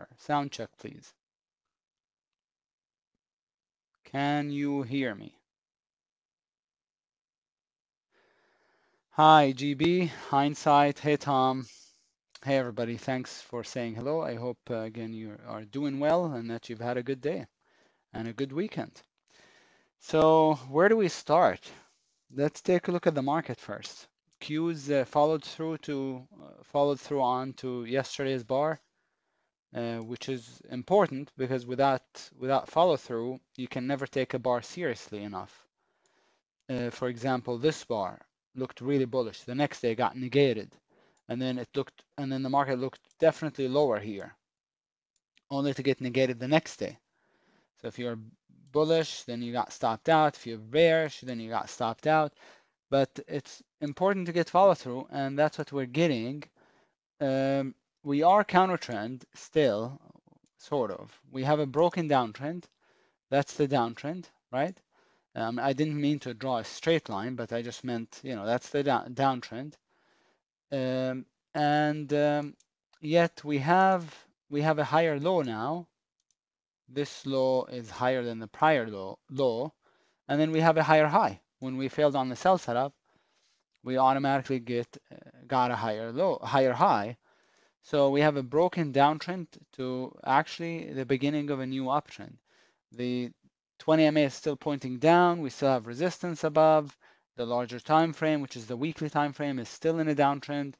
here. Sound check, please. Can you hear me? Hi, GB, Hindsight. Hey, Tom. Hey, everybody. Thanks for saying hello. I hope, again, you are doing well and that you've had a good day and a good weekend. So, where do we start? Let's take a look at the market first. Q's followed through on to yesterday's bar, which is important because without follow through, you can never take a bar seriously enough. For example, this bar looked really bullish. The next day got negated, and then the market looked definitely lower here, only to get negated the next day. So if you're bullish, then you got stopped out. If you're bearish, then you got stopped out. But it's important to get follow through, and that's what we're getting. We are counter trend still, sort of. We have a broken downtrend. That's the downtrend, right? I didn't mean to draw a straight line, but I just meant, that's the downtrend. And yet we have a higher low now. This low is higher than the prior low, and then we have a higher high. When we failed on the sell setup, we automatically got a higher high. So we have a broken downtrend to actually the beginning of a new uptrend. The 20 MA is still pointing down. We still have resistance above. The larger time frame, which is the weekly time frame, is still in a downtrend.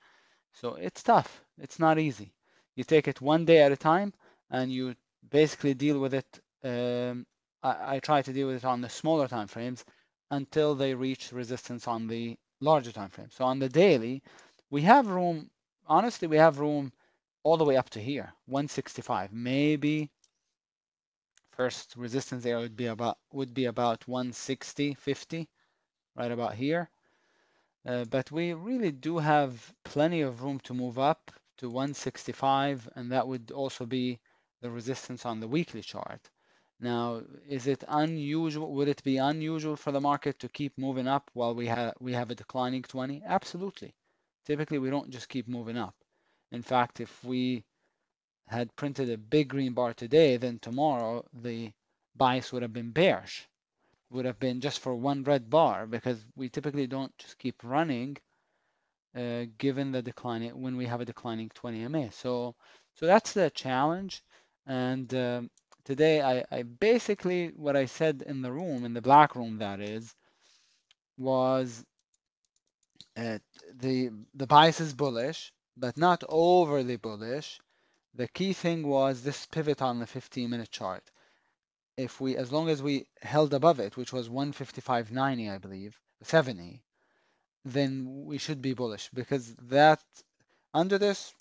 So it's tough. It's not easy. You take it one day at a time, and you basically deal with it. I try to deal with it on the smaller time frames until they reach resistance on the larger time frame. So on the daily, we have room. Honestly, we have room all the way up to here, 165. Maybe first resistance there would be about 160.50, right about here. But we really do have plenty of room to move up to 165, and that would also be the resistance on the weekly chart. Now, is it unusual? Would it be unusual for the market to keep moving up while we have a declining 20? Absolutely. Typically, we don't just keep moving up. In fact, if we had printed a big green bar today, then tomorrow the bias would have been bearish, would have been just for one red bar, because we typically don't just keep running given the declining when we have a declining 20 MA. So that's the challenge. And today I basically what I said in the room, in the black room that is, was the bias is bullish, but not overly bullish. The key thing was this pivot on the 15-minute chart. As long as we held above it, which was 155.90, I believe, 70, then we should be bullish, because that under this,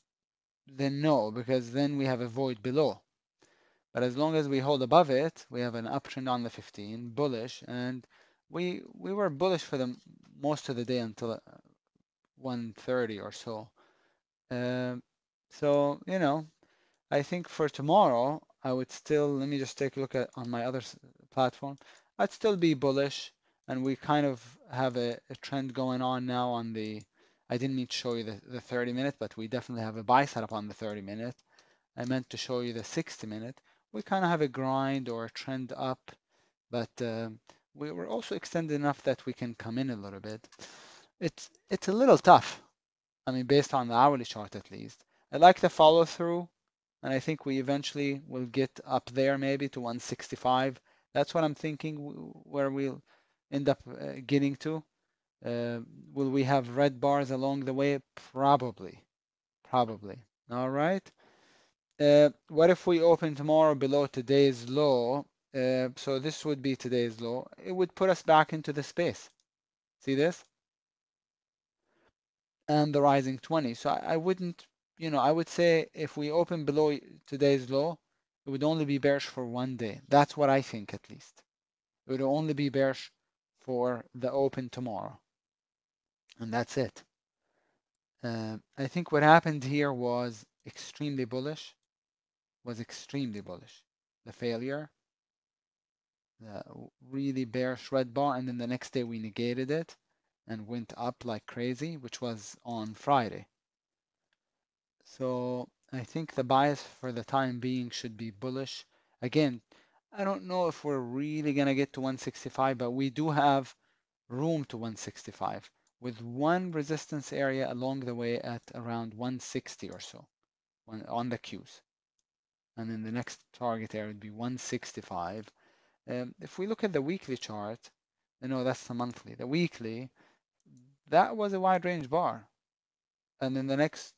then no, because then we have a void below. But as long as we hold above it, we have an uptrend on the 15, bullish, and we were bullish for the most of the day until 1:30 or so. So I think for tomorrow, I would still, let me just take a look at on my other platform. I'd still be bullish, and we kind of have a trend going on now on the, I didn't mean to show you the 30 minute, but we definitely have a buy setup on the 30 minute. I meant to show you the 60 minute. We kind of have a grind or a trend up, but we were also extended enough that we can come in a little bit. It's a little tough. I mean, based on the hourly chart at least. I like the follow through, and I think we eventually will get up there maybe to 165. That's what I'm thinking where we'll end up getting to. Will we have red bars along the way? Probably. Probably. All right. What if we open tomorrow below today's low? So this would be today's low. It would put us back into the space. See this? And the rising 20. So I wouldn't, I would say if we open below today's low, it would only be bearish for one day. That's what I think, at least. It would only be bearish for the open tomorrow. And that's it. I think what happened here was extremely bullish. The failure, the really bearish red bar, and then the next day we negated it and went up like crazy, which was on Friday. So I think the bias for the time being should be bullish. Again, I don't know if we're really going to get to 165, but we do have room to 165 with one resistance area along the way at around 160 or so on the Qs. And then the next target area would be 165. If we look at the weekly chart, no, that's the monthly. The weekly, that was a wide range bar. And then the next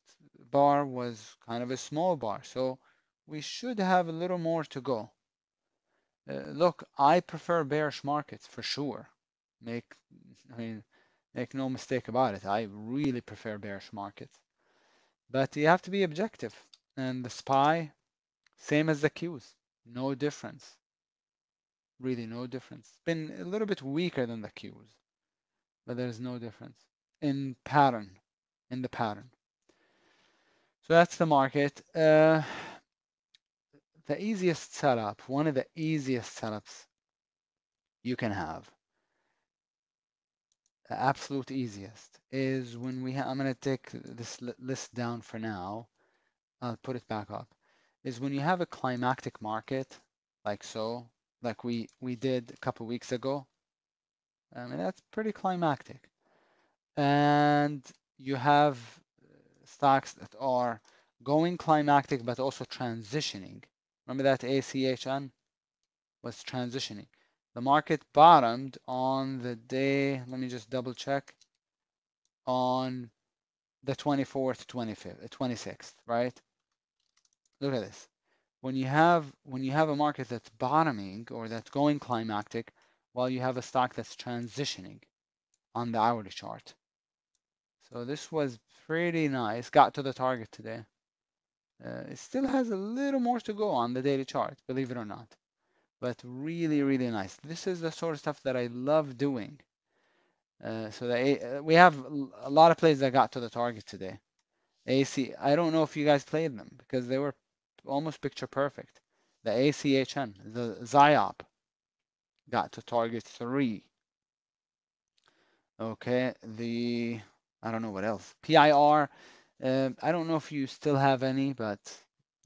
bar was kind of a small bar. So we should have a little more to go. Look, I prefer bearish markets for sure. Make, I mean, make no mistake about it. I really prefer bearish markets. But you have to be objective. And the SPY, same as the Qs. No difference. Really no difference. It's been a little bit weaker than the Qs, but there's no difference in pattern, in the pattern. So that's the market. The easiest setup, one of the easiest setups you can have, the absolute easiest, is when we I'm going to take this list down for now. I'll put it back up. Is when you have a climactic market, like so, like we did a couple weeks ago. I mean, that's pretty climactic. And you have stocks that are going climactic but also transitioning. Remember that ACHN was transitioning. The market bottomed on the day, let me just double check, on the 24th, 25th, 26th, right? Look at this. When you have a market that's bottoming or that's going climactic, while you have a stock that's transitioning on the hourly chart. So this was pretty nice. Got to the target today. It still has a little more to go on the daily chart, believe it or not. But really, really nice. This is the sort of stuff that I love doing. So we have a lot of plays that got to the target today. AC, I don't know if you guys played them because they were almost picture perfect. The ACHN, the ZIOP got to target 3. Okay, I don't know what else. PIR, I don't know if you still have any, but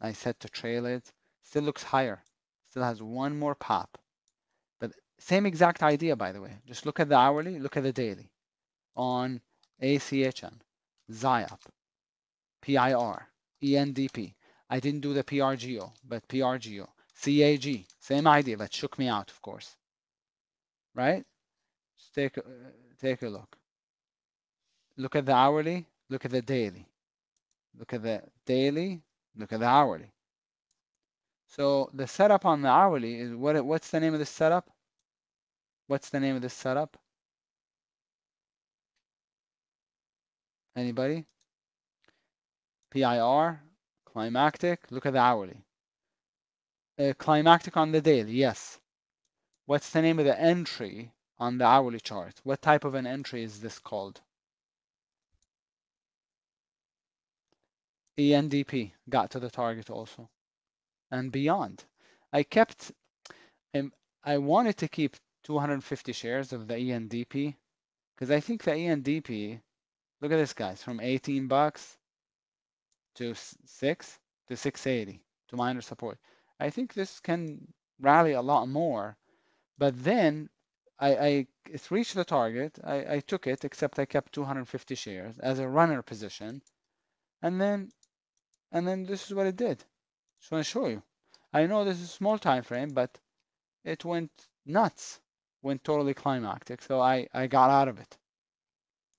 I said to trail it. Still looks higher. Still has one more pop. But same exact idea, by the way. Just look at the hourly, look at the daily. On ACHN, ZIOP, PIR, ENDP. I didn't do the PRGO, but PRGO. CAG, same idea, but shook me out, of course. Right? Just take a look. Look at the hourly, look at the daily. Look at the daily, look at the hourly. So the setup on the hourly is what's the name of this setup? What's the name of this setup? Anybody? PIR, climactic, look at the hourly. Climactic on the daily, yes. What's the name of the entry on the hourly chart? What type of an entry is this called? ENDP, got to the target also. And beyond. I wanted to keep 250 shares of the ENDP because I think the ENDP, look at this guys, from 18 bucks to 6 to 680 to minor support. I think this can rally a lot more, but then it's reached the target. I took it, except I kept 250 shares as a runner position, and then this is what it did. Just want to show you. I know this is a small time frame, but it went nuts, went totally climactic. So I got out of it.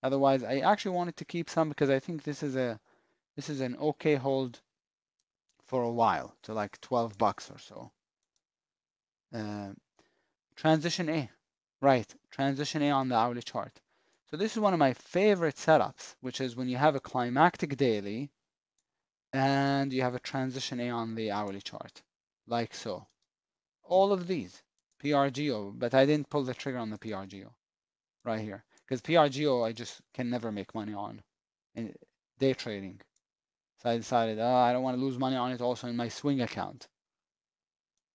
Otherwise, I actually wanted to keep some because I think this is an okay hold for a while to like 12 bucks or so. Transition A, right? Transition A on the hourly chart. So this is one of my favorite setups, which is when you have a climactic daily and you have a transition A on the hourly chart, like so. All of these, PRGO, but I didn't pull the trigger on the PRGO right here because PRGO I just can never make money on in day trading. So I decided, I don't want to lose money on it also in my swing account,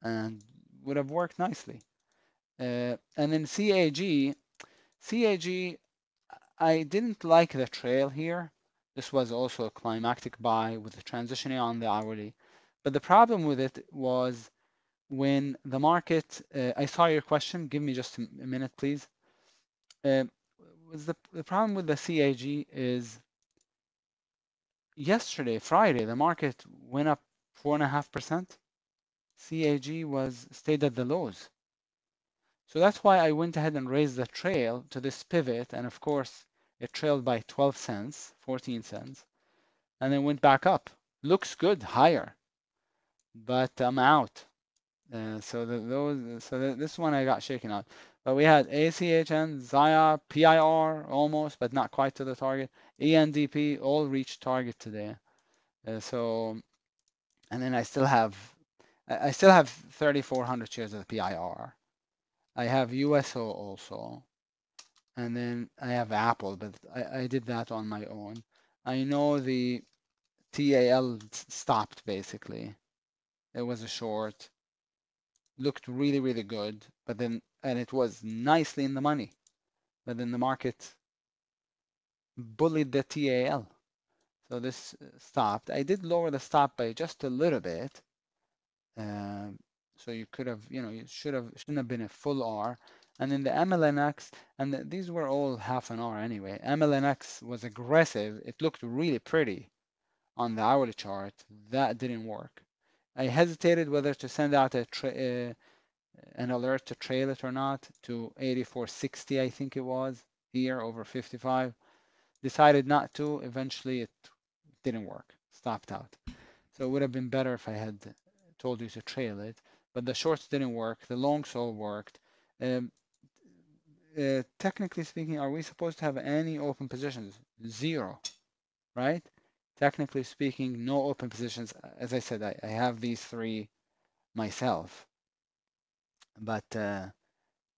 and would have worked nicely. And then CAG, I didn't like the trail here. This was also a climactic buy with the transitioning on the hourly. But the problem with it was when the market, I saw your question, give me just a minute, please. Uh, was the problem with the CAG is yesterday, Friday, the market went up 4.5%. CAG was stayed at the lows. So that's why I went ahead and raised the trail to this pivot. And of course, it trailed by 12 cents, 14 cents, and then went back up. Looks good, higher, but I'm out. This one I got shaken out. But we had ACHN, ZIA, PIR almost, but not quite to the target. ENDP all reached target today. And then I still have 3,400 shares of the PIR. I have USO also, and then I have Apple, but I did that on my own. I know the TAL stopped basically. It was a short, looked really, really good, and it was nicely in the money, but then the market bullied the TAL. So this stopped. I did lower the stop by just a little bit. So you could have, you shouldn't have been a full R. And then the MLNX, and these were all half an R anyway. MLNX was aggressive. It looked really pretty on the hourly chart. That didn't work. I hesitated whether to send out an alert to trail it or not to 84.60, I think it was, here over 55. Decided not to. Eventually, it didn't work. Stopped out. So it would have been better if I had told you to trail it. But the shorts didn't work. The longs all worked. Technically speaking, are we supposed to have any open positions? Zero, right? Technically speaking, no open positions. As I said, I have these three myself. But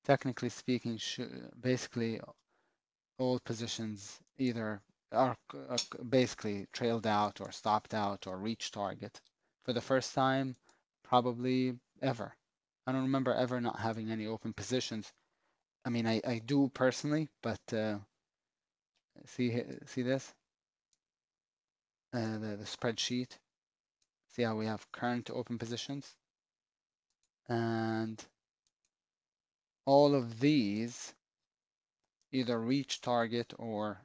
technically speaking, basically all positions either are basically trailed out or stopped out or reached target for the first time, probably ever. I don't remember ever not having any open positions. I mean, I do personally, but see this? The spreadsheet. See how we have current open positions? And all of these either reach target or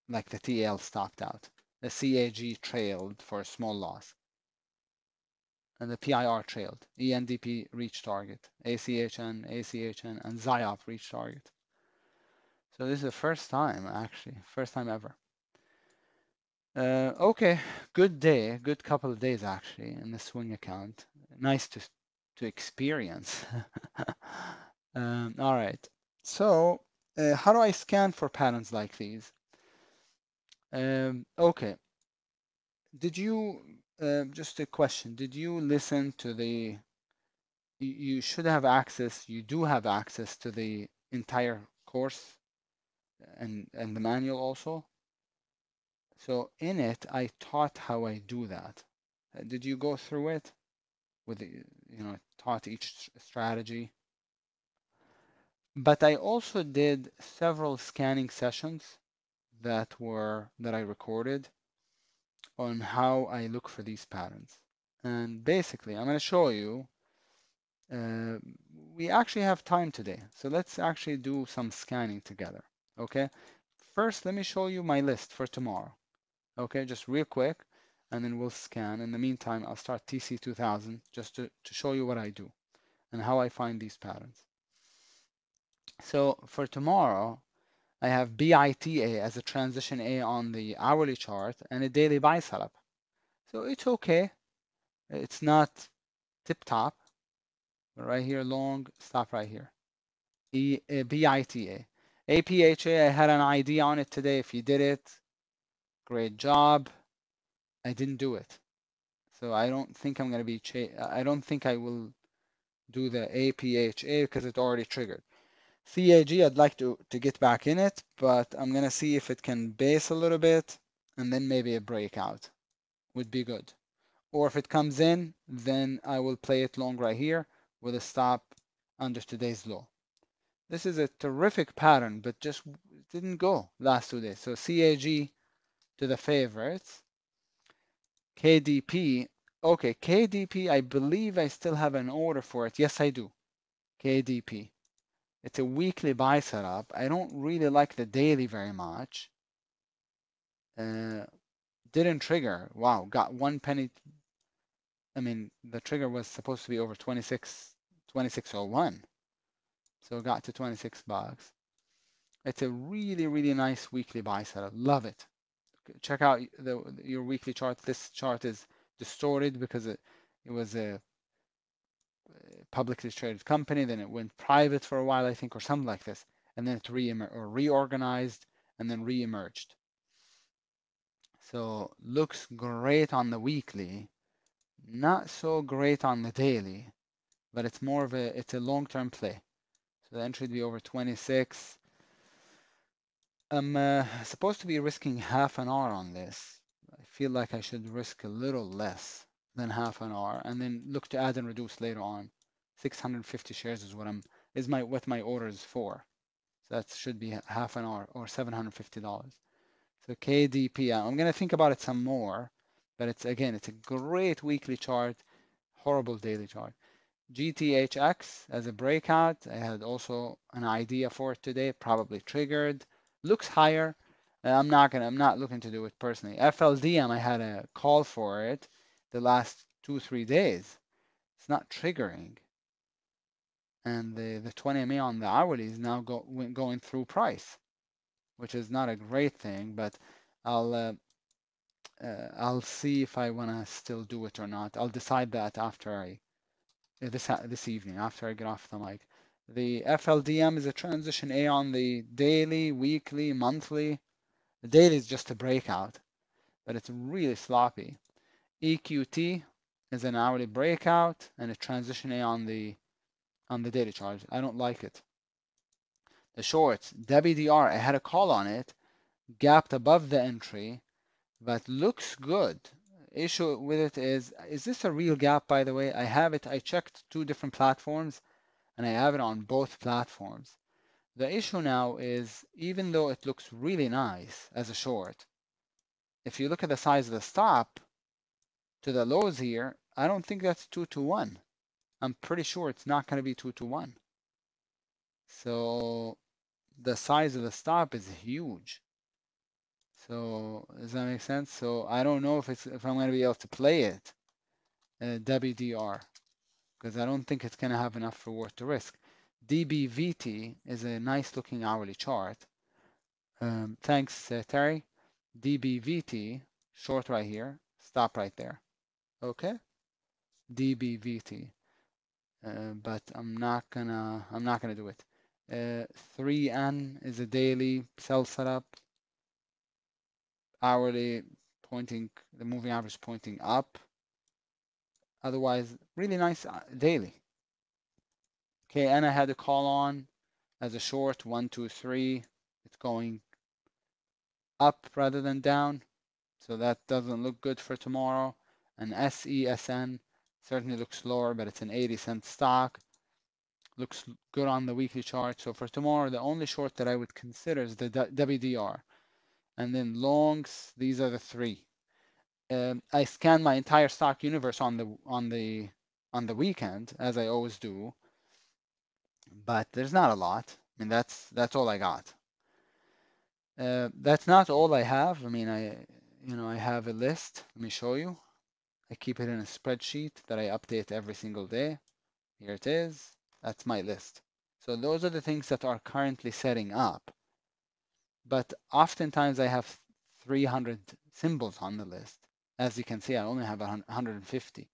like the TL stopped out. The CAG trailed for a small loss. And the PIR trailed. ENDP reached target. ACHN, and ZIOP reached target. So this is the first time, actually. First time ever. Okay, good day. Good couple of days, actually, in the swing account. Nice to experience. All right. So how do I scan for patterns like these? Okay. Did you, just a question, did you listen to you should have access, you do have access to the entire course and the manual also. So in it, I taught how I do that. Did you go through it with taught each strategy? But I also did several scanning sessions that I recorded on how I look for these patterns. And basically, I'm going to show you. We actually have time today, so let's actually do some scanning together. Okay. First, let me show you my list for tomorrow. Okay, just real quick, and then we'll scan. In the meantime, I'll start TC2000 just to show you what I do and how I find these patterns. So for tomorrow, I have BITA as a transition A on the hourly chart and a daily buy setup. So it's okay. It's not tip top. But right here, long, stop right here. BITA. APHA, I had an ID on it today. If you did it, great job. I didn't do it. So I don't think I'm going to be, I don't think I will do the APHA because it already triggered. CAG, I'd like to get back in it, but I'm going to see if it can base a little bit and then maybe a breakout would be good. Or if it comes in, then I will play it long right here with a stop under today's low. This is a terrific pattern, but just didn't go last 2 days. So CAG, to the favorites. KDP. Okay, KDP, I believe I still have an order for it. Yes, I do. KDP. It's a weekly buy setup. I don't really like the daily very much. Didn't trigger. Wow, got 1 penny. I mean, the trigger was supposed to be over 26.01. So it got to 26 bucks. It's a really, really nice weekly buy setup. Love it. Check out your weekly chart. This chart is distorted because it was a publicly traded company, then it went private for a while, I think, or something like this, and then it reorganized and then re-emerged. So looks great on the weekly, not so great on the daily, but it's more of it's a long-term play. So the entry would be over 26. I'm supposed to be risking half an hour on this. I feel like I should risk a little less than half an hour and then look to add and reduce later on. 650 shares is what my order is for. So that should be half an hour or $750. So KDP, I'm gonna think about it some more, but it's a great weekly chart, horrible daily chart. GTHX as a breakout, I had also an idea for it today, probably triggered. Looks higher. I'm not looking to do it personally. FLDM, I had a call for it the last 2-3 days. It's not triggering. And the 20 MA on the hourly is now going through price, which is not a great thing, but I'll I'll see if I want to still do it or not. I'll decide that after this evening after I get off the mic. The FLDM is a transition A on the daily, weekly, monthly. The daily is just a breakout, but it's really sloppy. EQT is an hourly breakout and a transition A on the daily chart. I don't like it. The shorts, WDR, I had a call on it, gapped above the entry, but looks good. Issue with it is this a real gap, by the way? I checked 2 different platforms and I have it on both platforms. The issue now is, even though it looks really nice as a short, if you look at the size of the stop to the lows here, I don't think that's 2-to-1. I'm pretty sure it's not going to be 2-to-1. So the size of the stop is huge. So does that make sense? So I don't know if I'm going to be able to play it, WDR, because I don't think it's going to have enough reward to risk. DBVT is a nice looking hourly chart. Thanks, Terry. DBVT, short right here, stop right there. Okay, DBVT, but I'm not gonna do it. 3N is a daily sell setup, hourly pointing, the moving average pointing up. Otherwise, really nice daily. Okay, and I had a call on as a short 1, 2, 3. It's going up rather than down, so that doesn't look good for tomorrow. And SESN certainly looks lower, but it's an 80-cent stock. Looks good on the weekly chart. So for tomorrow, the only short that I would consider is the WDR. And then longs, these are the 3. I scan my entire stock universe on the weekend, as I always do, but there's not a lot. I mean, that's all I got. That's not all I have. I mean, I have a list. Let me show you. I keep it in a spreadsheet that I update every single day. Here it is. That's my list. So those are the things that are currently setting up. But oftentimes I have 300 symbols on the list. As you can see, I only have 150.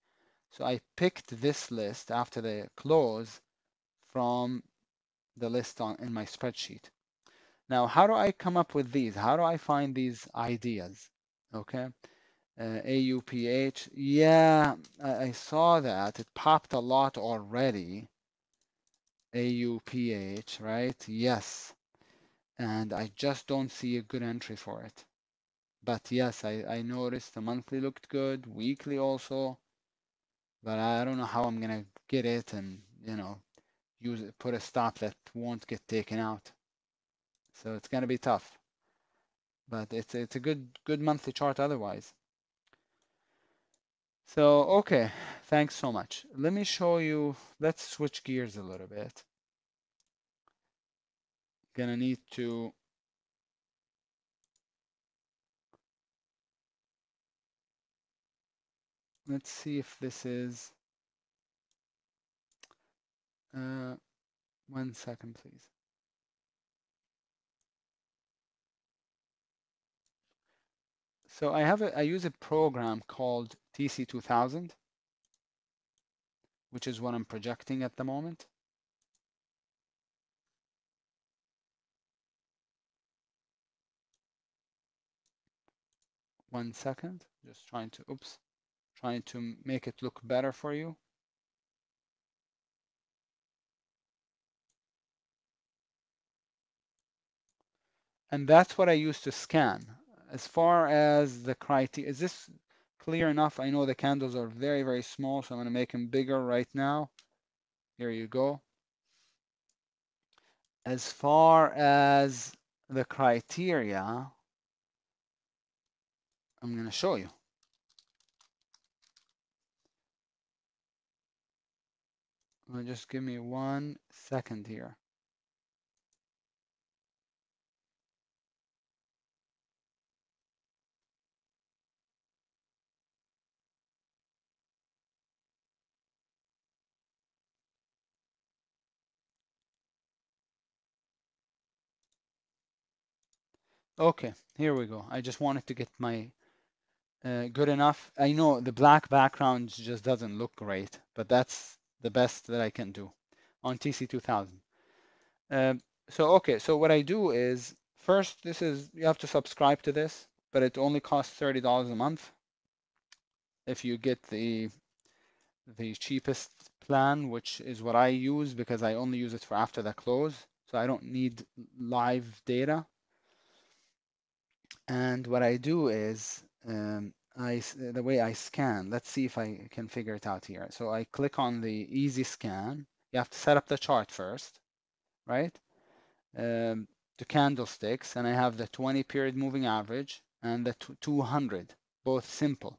So I picked this list after the close from the list in my spreadsheet. Now, how do I come up with these? How do I find these ideas? Okay. AUPH, yeah, I saw that. It popped a lot already. AUPH, right? Yes. And I just don't see a good entry for it. But yes, I noticed the monthly looked good, weekly also, but I don't know how I'm gonna get it and, put a stop that won't get taken out. So it's gonna be tough. but it's a good monthly chart otherwise. So okay, thanks so much. Let me show you. Let's switch gears a little bit. Gonna need to. Let's see if this is. 1 second, please. So I use a program called TC2000, which is what I'm projecting at the moment. 1 second, just trying to make it look better for you. And that's what I use to scan. As far as the criteria, is this clear enough? I know the candles are very, very small, so I'm going to make them bigger right now. Here you go. As far as the criteria, I'm going to show you. Just give me 1 second here. Okay, here we go. I just wanted to get my good enough. I know the black background just doesn't look great, but that's the best that I can do on TC2000. So what I do is first, you have to subscribe to this, but it only costs $30 a month if you get the cheapest plan, which is what I use because I only use it for after the close, so I don't need live data. And what I do is the way I scan, let's see if I can figure it out here. So I click on the easy scan. You have to set up the chart first, right? The candlesticks, and I have the 20 period moving average and the 200, both simple.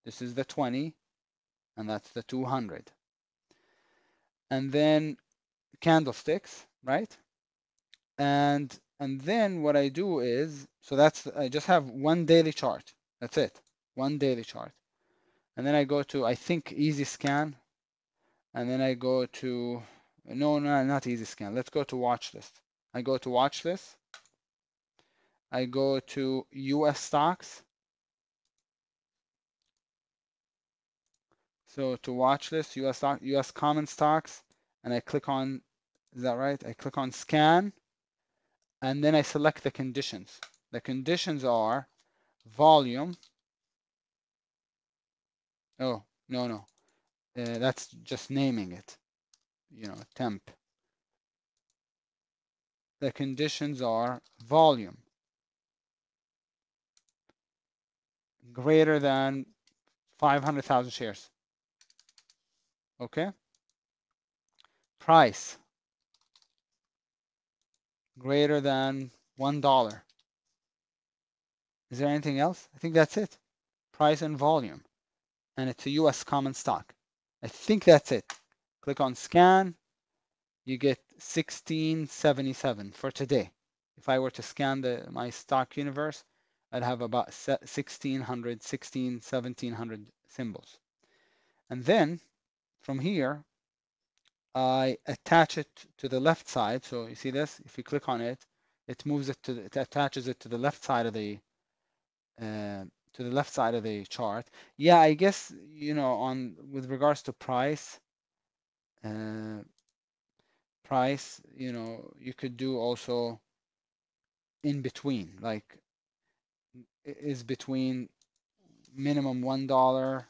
This is the 20 and that's the 200. And then candlesticks, right? And then what I do is, so I just have one daily chart. That's it, one daily chart. And then I go to, I think, easy scan. And then I go to, no, not easy scan. Let's go to watch list. I go to watch list. I go to US stocks. So to watch list, US common stocks, and I click on, is that right? I click on scan, and then I select the conditions. The conditions are volume. Oh, no. That's just naming it, temp. The conditions are volume greater than 500,000 shares. Okay. Price greater than $1. Is there anything else? I think that's it. Price and volume. And it's a US common stock. I think that's it. Click on scan. You get 1677 for today. If I were to scan my stock universe, I'd have about 1600, 1700 symbols. And then from here, I attach it to the left side. So you see this? If you click on it, it attaches it to the left side of the chart. Yeah, I guess with regards to price, you could do also in between, like is between minimum $1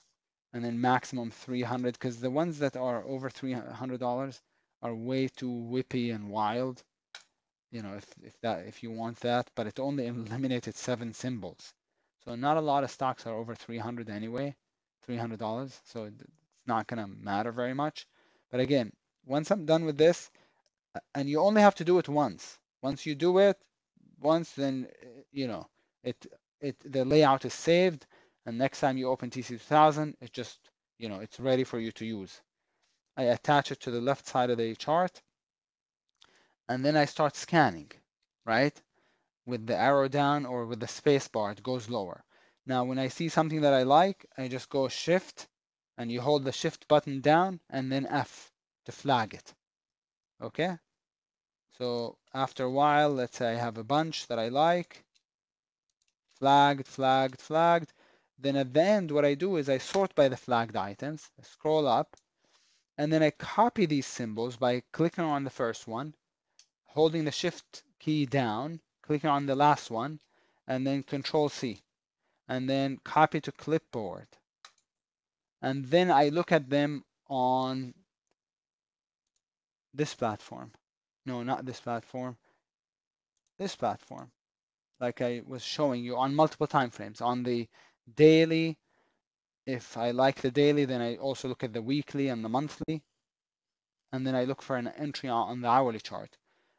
and then maximum 300, because the ones that are over $300 are way too whippy and wild. If you want that, but it only eliminated 7 symbols. So not a lot of stocks are over 300 anyway, $300. So it's not going to matter very much. But again, once I'm done with this, and you only have to do it once. Once you do it once, then the layout is saved, and next time you open TC2000, it just, it's ready for you to use. I attach it to the left side of the chart, and then I start scanning, right? With the arrow down or with the space bar, it goes lower. Now, when I see something that I like, I just go Shift, and you hold the Shift button down, and then F to flag it. Okay? So after a while, let's say I have a bunch that I like, flagged, flagged, flagged. Then at the end, what I do is I sort by the flagged items, I scroll up, and then I copy these symbols by clicking on the first one, holding the Shift key down, clicking on the last one, and then Control C, and then copy to clipboard. And then I look at them on this platform. No, not this platform. This platform, like I was showing you, on multiple time frames. On the daily, if I like the daily, then I also look at the weekly and the monthly, and then I look for an entry on the hourly chart.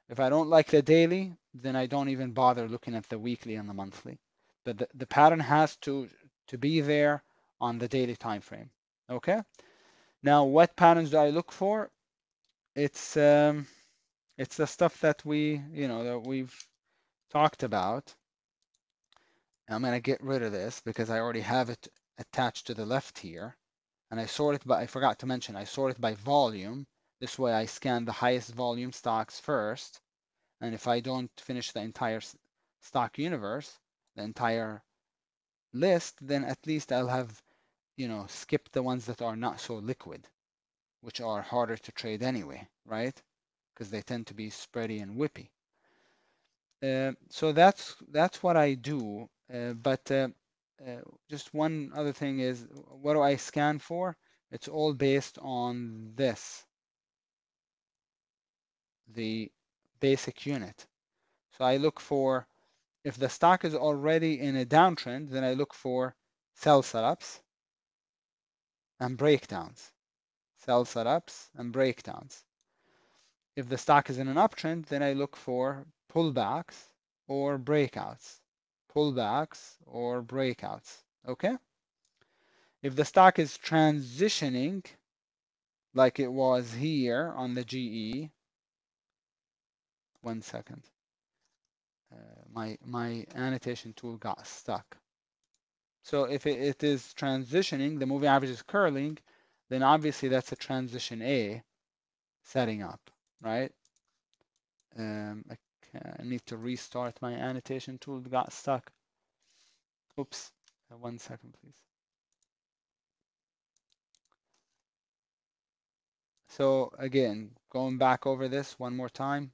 If I don't like the daily, then I don't even bother looking at the weekly and the monthly. But the pattern has to be there on the daily time frame. Okay. Now, what patterns do I look for? It's the stuff that that we've talked about. I'm going to get rid of this because I already have it attached to the left here. And I sort it by, I forgot to mention, I sort it by volume. This way I scan the highest volume stocks first. And if I don't finish the entire stock universe, the entire list, then at least I'll have, skipped the ones that are not so liquid, which are harder to trade anyway, right? Because they tend to be spready and whippy. So that's what I do. But just one other thing is, what do I scan for? It's all based on this, the basic unit. So I look for, if the stock is already in a downtrend, then I look for sell setups and breakdowns. Sell setups and breakdowns. If the stock is in an uptrend, then I look for pullbacks or breakouts. Pullbacks or breakouts. Okay? If the stock is transitioning, like it was here on the GE, 1 second. My annotation tool got stuck. So if it is transitioning, the moving average is curling, then obviously that's a transition A setting up, right? I need to restart my annotation tool. It got stuck. Oops. 1 second, please. So again, going back over this one more time.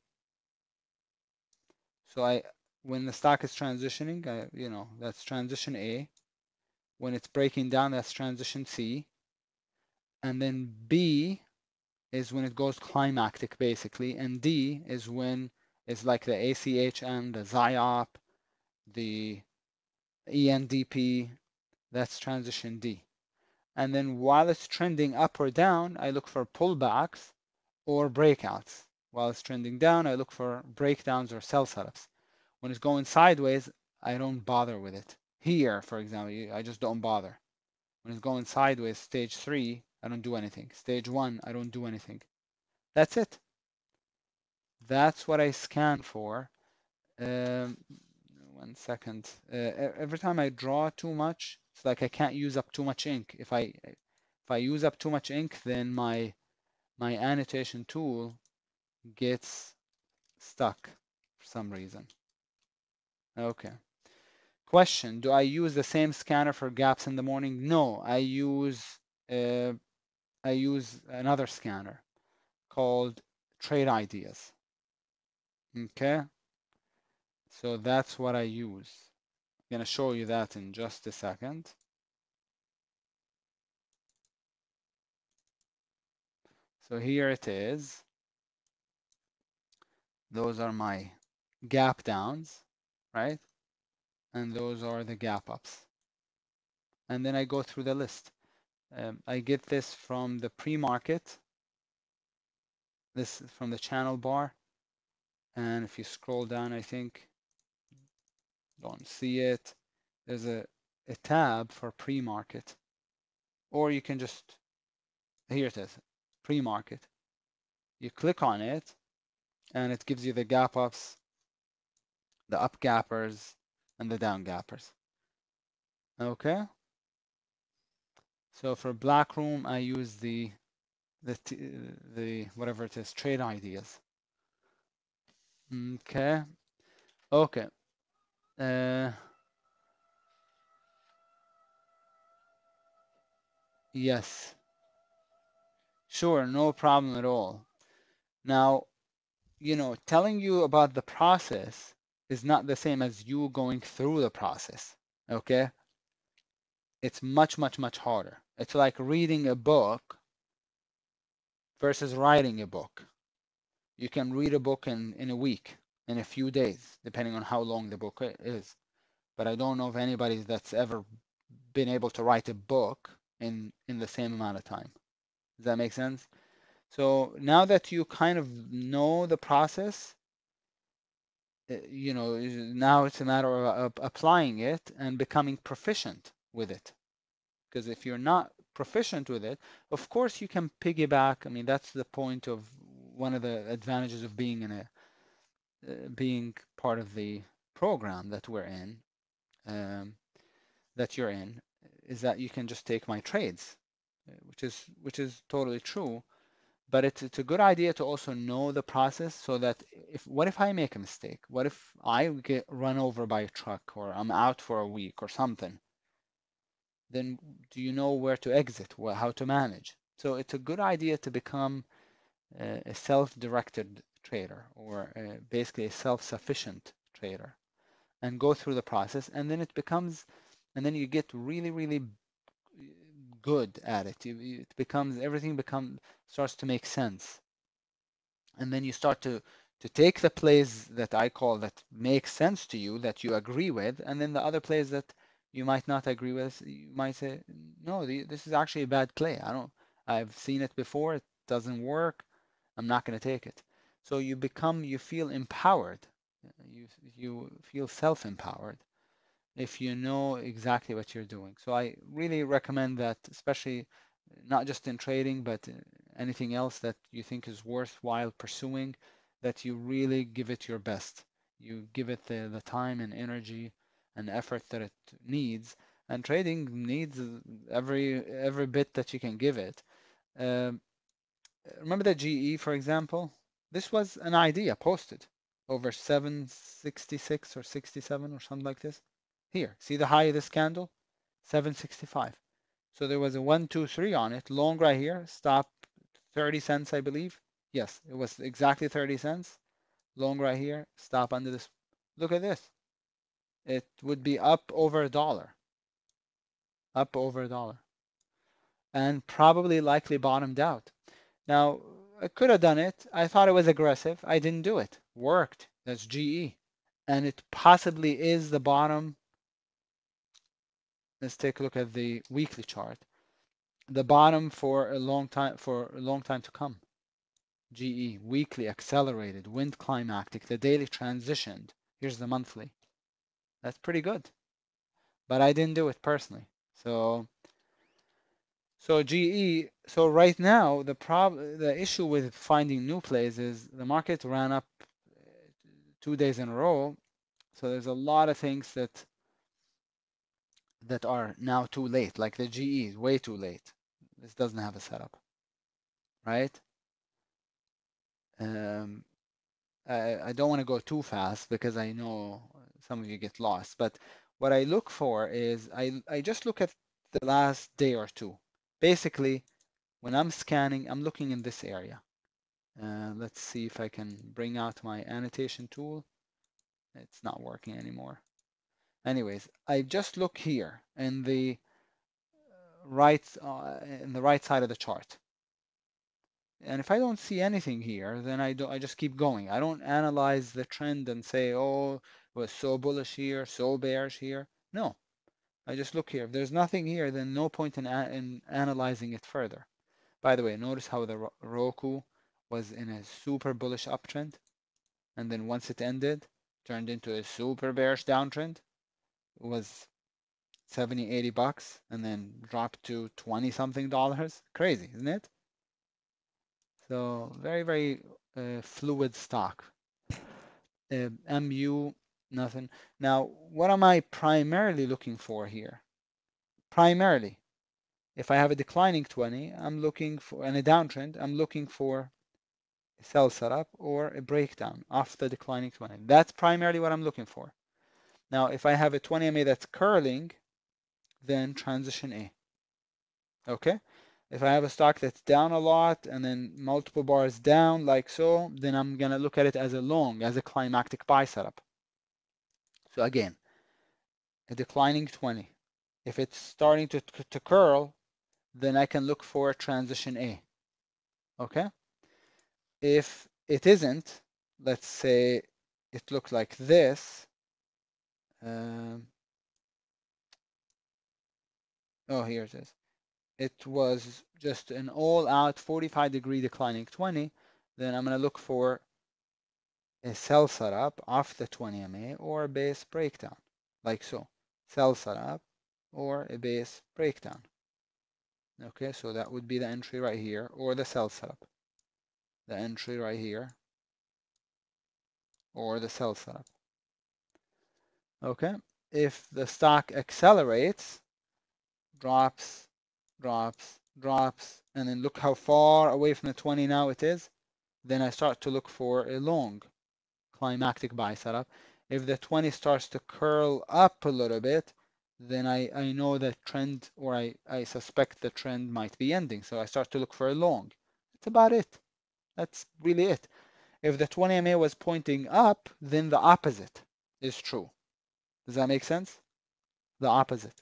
So when the stock is transitioning, that's transition A. When it's breaking down, that's transition C. And then B is when it goes climactic, basically. And D is when it's like the ACHN, the ZIOP, the ENDP, that's transition D. And then while it's trending up or down, I look for pullbacks or breakouts. While it's trending down, I look for breakdowns or sell setups. When it's going sideways, I don't bother with it. Here, for example, I just don't bother. When it's going sideways, stage 3, I don't do anything. Stage 1, I don't do anything. That's it. That's what I scan for. 1 second. Every time I draw too much, it's like I can't use up too much ink. If I use up too much ink, then my annotation tool gets stuck for some reason. Okay. Question, do I use the same scanner for gaps in the morning? No, I use another scanner called Trade Ideas. Okay, so that's what I use. I'm gonna show you that in just a second. So here it is. Those are my gap downs, right? And those are the gap ups. And then I go through the list. I get this from the pre-market, this from the channel bar. And if you scroll down, I think Don't see it. There's a tab for pre-market, or you can just, here it is, pre-market. You click on it, and it gives you the gap ups, the up gappers, and the down gappers. Okay. So for Black Room, I use the whatever it is, trade ideas. Okay. Okay. Yes. Sure, no problem at all. Now, telling you about the process is not the same as you going through the process. Okay? It's much, much, much harder. It's like reading a book versus writing a book. You can read a book in a week, in a few days, depending on how long the book is. But I don't know of anybody that's ever been able to write a book in the same amount of time. Does that make sense? So now that you kind of know the process, now it's a matter of applying it and becoming proficient with it. Because if you're not proficient with it, of course you can piggyback. I mean, that's the point of one of the advantages of being part of the program that we're in, that you're in, is that you can just take my trades, which is totally true. But it's a good idea to also know the process so that what if I make a mistake? What if I get run over by a truck or I'm out for a week or something? Then do you know where to exit, how to manage? So it's a good idea to become a self-directed trader or basically a self-sufficient trader and go through the process, and then and then you get really, really good at it. Everything starts to make sense, and then you start to take the plays that I call that make sense to you, that you agree with, and then the other plays that you might not agree with, you might say, no, this is actually a bad play. I've seen it before. It doesn't work. I'm not going to take it. So you feel empowered. You feel self-empowered if you know exactly what you're doing. So I really recommend that, especially not just in trading, but anything else that you think is worthwhile pursuing, that you really give it your best. You give it the time and energy and effort that it needs. And trading needs every bit that you can give it. Um, Remember the GE, for example? This was an idea posted over 766 or 67 or something like this. Here, see the high of this candle? 765. So there was a 1, 2, 3 on it, long right here, stop 30 cents, I believe. Yes, it was exactly 30 cents. Long right here, stop under this. Look at this. It would be up over a dollar, up over a dollar, and probably likely bottomed out. Now, I could have done it. I thought it was aggressive. I didn't do it. Worked. That's GE. And it possibly is the bottom. Let's take a look at the weekly chart. The bottom for a long time to come. GE, weekly accelerated, wind climactic, the daily transitioned. Here's the monthly. That's pretty good. But I didn't do it personally. So GE, so right now the issue with finding new plays is the market ran up 2 days in a row. So there's a lot of things that are now too late, like the GE is way too late. This doesn't have a setup, right? Um, I don't want to go too fast because I know some of you get lost. But what I look for is I just look at the last day or two. Basically, when I'm scanning, I'm looking in this area. Let's see if I can bring out my annotation tool. It's not working anymore. Anyways, I just look here in the right side of the chart. And if I don't see anything here, then I just keep going. I don't analyze the trend and say, oh, it was so bullish here, so bearish here. No, I just look here. If there's nothing here, then no point in analyzing it further. By the way, notice how the Roku was in a super bullish uptrend, and then once it ended, turned into a super bearish downtrend. was 70, 80 bucks and then dropped to 20 something dollars. Crazy, isn't it? So very, very fluid stock. MU, nothing. Now, what am I primarily looking for here? Primarily, if I have a declining 20, I'm looking for, and a downtrend, I'm looking for a sell setup or a breakdown off the declining 20. That's primarily what I'm looking for. Now, if I have a 20 MA that's curling, then transition A. Okay? If I have a stock that's down a lot and then multiple bars down like so, then I'm going to look at it as a long, as a climactic buy setup. So again, a declining 20. If it's starting to curl, then I can look for a transition A. Okay? If it isn't, let's say it looks like this. Oh, here it is. It was just an all-out 45-degree declining 20, then I'm going to look for a sell setup off the 20 MA or a base breakdown, like so. Sell setup or a base breakdown. Okay, so that would be the entry right here, or the sell setup. The entry right here, or the sell setup. Okay, if the stock accelerates, drops, drops, drops, and then look how far away from the 20 now it is, then I start to look for a long climactic buy setup. If the 20 starts to curl up a little bit, then I know the trend, or I suspect the trend might be ending. So I start to look for a long. That's about it. That's really it. If the 20 MA was pointing up, then the opposite is true. Does that make sense? The opposite.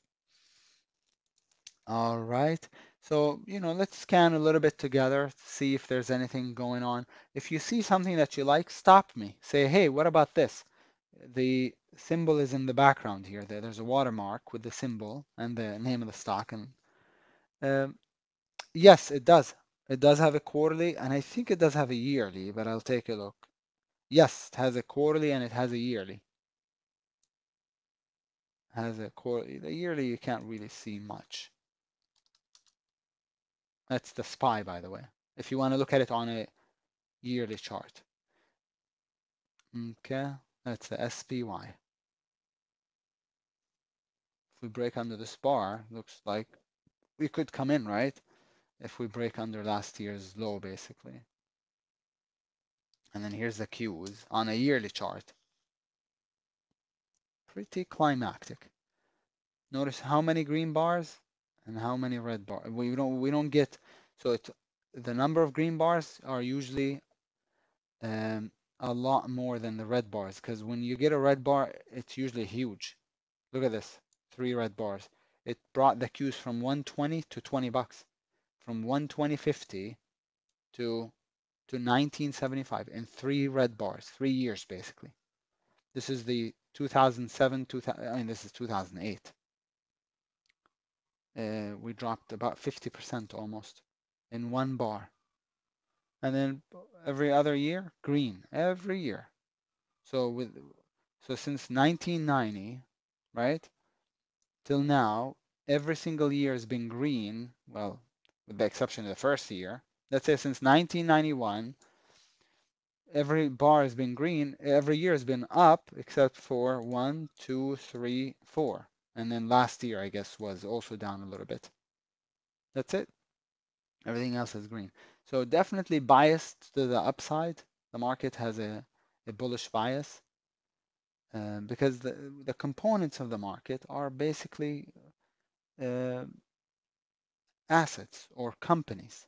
All right. So, let's scan a little bit together, see if there's anything going on. If you see something that you like, stop me. Say, hey, what about this? The symbol is in the background here. There's a watermark with the symbol and the name of the stock. And yes, it does. It does have a quarterly, and I think it does have a yearly, but I'll take a look. Yes, it has a quarterly and it has a yearly. Has a quarterly. The yearly you can't really see much. That's the SPY, by the way, if you want to look at it on a yearly chart. Okay, that's the SPY. If we break under this bar, looks like we could come in, right? If we break under last year's low, basically. And then here's the Qs on a yearly chart. Pretty climactic. Notice how many green bars and how many red bars. We don't get, so the number of green bars are usually a lot more than the red bars, because when you get a red bar, it's usually huge. Look at this, 3 red bars. It brought the Qs from 120 to 20 bucks, from 120.50 to 1975 in 3 red bars, 3 years basically. This is the 2007, this is 2008. We dropped about 50% almost in 1 bar. And then every other year, green, every year. So since 1990, right, till now, every single year has been green, well, with the exception of the first year. Let's say since 1991, every bar has been green, every year has been up except for 1, 2, 3, 4. And then last year, I guess, was also down a little bit. That's it. Everything else is green. So definitely biased to the upside. The market has a bullish bias because the components of the market are basically uh, assets or companies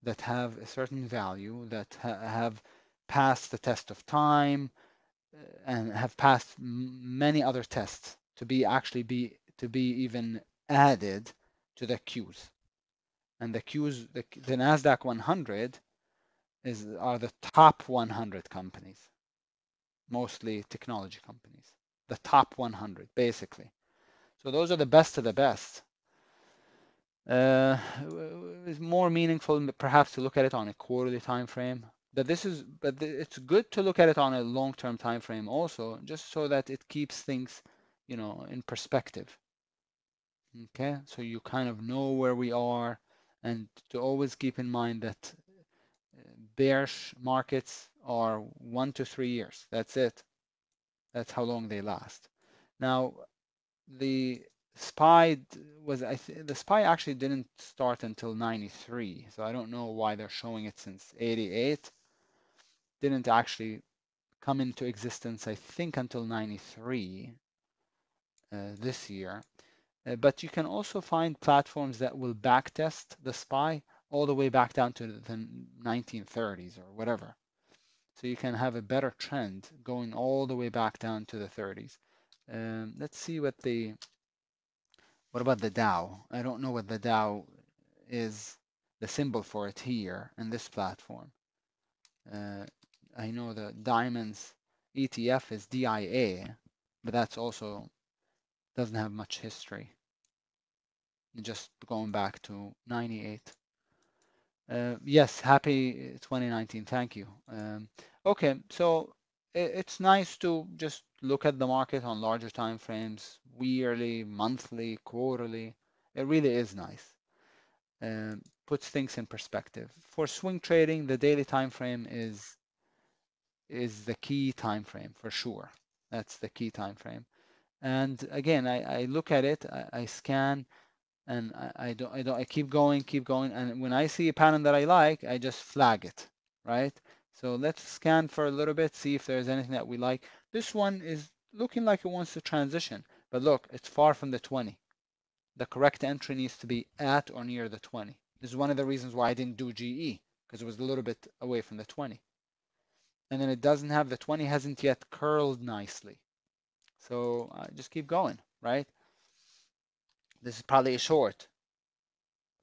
that have a certain value, that have passed the test of time, and have passed many other tests to be even added to the Qs. And the Qs, the Nasdaq 100 are the top 100 companies, mostly technology companies. The top 100, basically. So those are the best of the best. It's more meaningful, perhaps, to look at it on a quarterly time frame. But it's good to look at it on a long-term time frame also, just so that it keeps things, in perspective. Okay, so you kind of know where we are, and to always keep in mind that bearish markets are 1 to 3 years. That's it. That's how long they last. Now, the SPY the SPY actually didn't start until 93, so I don't know why they're showing it since 88. Didn't actually come into existence, I think, until 93 this year. But you can also find platforms that will backtest the SPY all the way back down to the 1930s or whatever. So you can have a better trend going all the way back down to the 30s. Let's see what about the Dow? I don't know what the Dow is, the symbol for it here in this platform. I know the Diamonds ETF is DIA, but that's also doesn't have much history. Just going back to 98. Yes, happy 2019. Thank you. Okay, so it's nice to just look at the market on larger time frames, yearly, monthly, quarterly. It really is nice. Puts things in perspective. For swing trading, the daily time frame is the key time frame for sure. That's the key time frame. And again, I look at it, I scan, and I keep going, and when I see a pattern that I like, I just flag it, right? So let's scan for a little bit, see if there's anything that we like. This one is looking like it wants to transition, but look, it's far from the 20. The correct entry needs to be at or near the 20. This is one of the reasons why I didn't do GE, because it was a little bit away from the 20. And then it doesn't have the 20, hasn't yet curled nicely. So just keep going, right? This is probably a short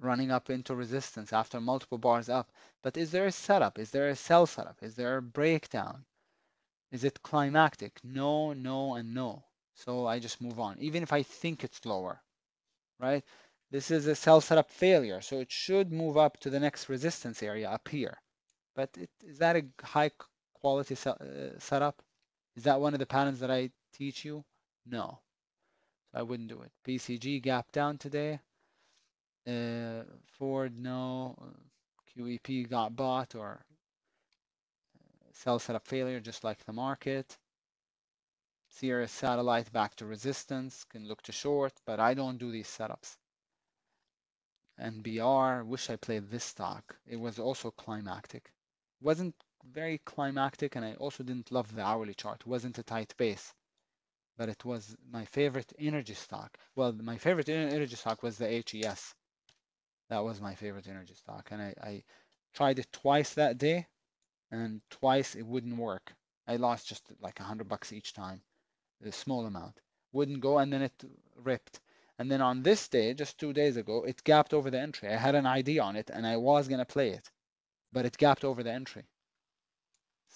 running up into resistance after multiple bars up. But is there a setup? Is there a sell setup? Is there a breakdown? Is it climactic? No, no, and no. So I just move on, even if I think it's lower, right? This is a sell setup failure, so it should move up to the next resistance area up here. But is that a high quality setup? Is that one of the patterns that I teach you? No, I wouldn't do it. PCG gap down today. Ford, no. QEP got bought or sell setup failure, just like the market. Sirius satellite back to resistance, can look to short, but I don't do these setups. NBR, wish I played this stock. It was also climactic. Wasn't very climactic, and I also didn't love the hourly chart. It wasn't a tight base, but it was my favorite energy stock. Well, my favorite energy stock was the HES. That was my favorite energy stock, and I tried it twice that day, and twice it wouldn't work. I lost just like $100 each time, a small amount. Wouldn't go, and then it ripped. And then on this day, just 2 days ago, it gapped over the entry. I had an ID on it, and I was gonna play it, but it gapped over the entry.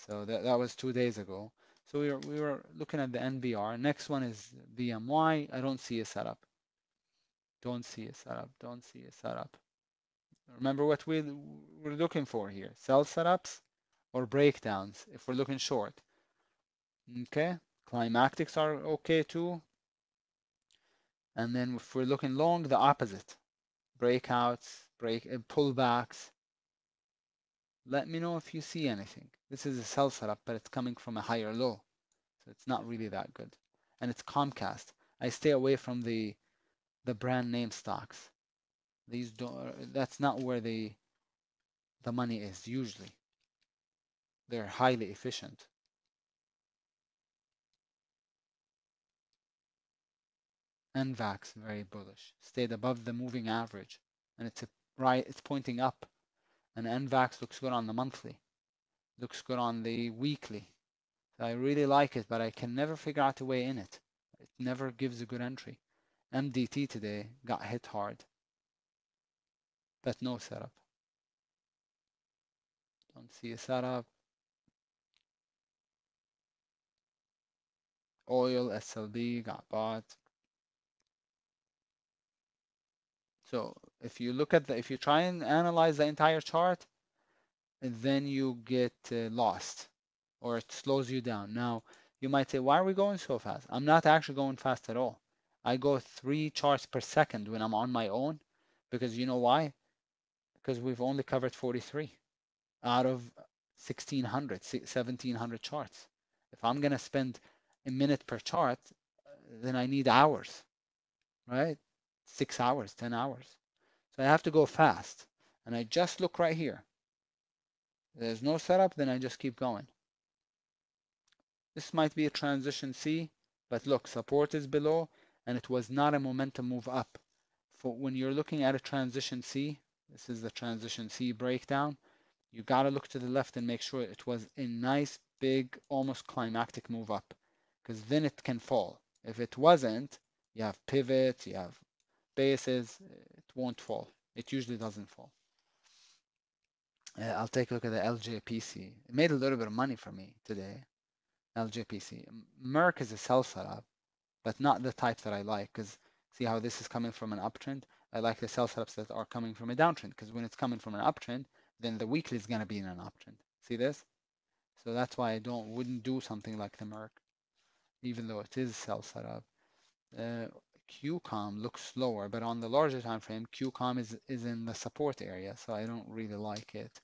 So that was 2 days ago. So we were looking at the NBR. Next one is BMY. I don't see a setup. Don't see a setup. Don't see a setup. Remember what we're looking for here: sell setups or breakdowns if we're looking short. Okay, climactics are okay too. And then if we're looking long, the opposite: breakouts, pullbacks. Let me know if you see anything. This is a sell setup, but it's coming from a higher low, so it's not really that good. And it's Comcast. I stay away from the brand name stocks. These don't. That's not where the money is usually. They're highly efficient. NVAX very bullish, stayed above the moving average, and it's pointing up. And NVAX looks good on the monthly, looks good on the weekly. So I really like it, but I can never figure out a way in it. It never gives a good entry. MDT today got hit hard, but no setup. Don't see a setup. Oil SLB got bought. So if you look at if you try and analyze the entire chart, then you get lost, or it slows you down. Now You might say, why are we going so fast? I'm not actually going fast at all. I go 3 charts per second when I'm on my own because you know why? Because we've only covered 43 out of 1600, 1700 charts. If I'm going to spend a minute per chart, then I need hours, right? 6 hours, 10 hours. So I have to go fast. And I just look right here. There's no setup, then I just keep going. This might be a transition C, but look, support is below, and it was not a momentum move up. For when you're looking at a transition C, this is the transition C breakdown, you got to look to the left and make sure it was a nice, big, almost climactic move up, because then it can fall. If it wasn't, you have pivots, you have bases, it won't fall. It usually doesn't fall. I'll take a look at the LJPC. It made a little bit of money for me today. LJPC. Merck is a sell setup, but not the type that I like, because see how this is coming from an uptrend? I like the sell setups that are coming from a downtrend, because when it's coming from an uptrend, then the weekly is going to be in an uptrend. See this? So that's why I wouldn't do something like the Merck, even though it is sell setup. QCOM looks slower, but on the larger time frame, QCOM is in the support area, so I don't really like it.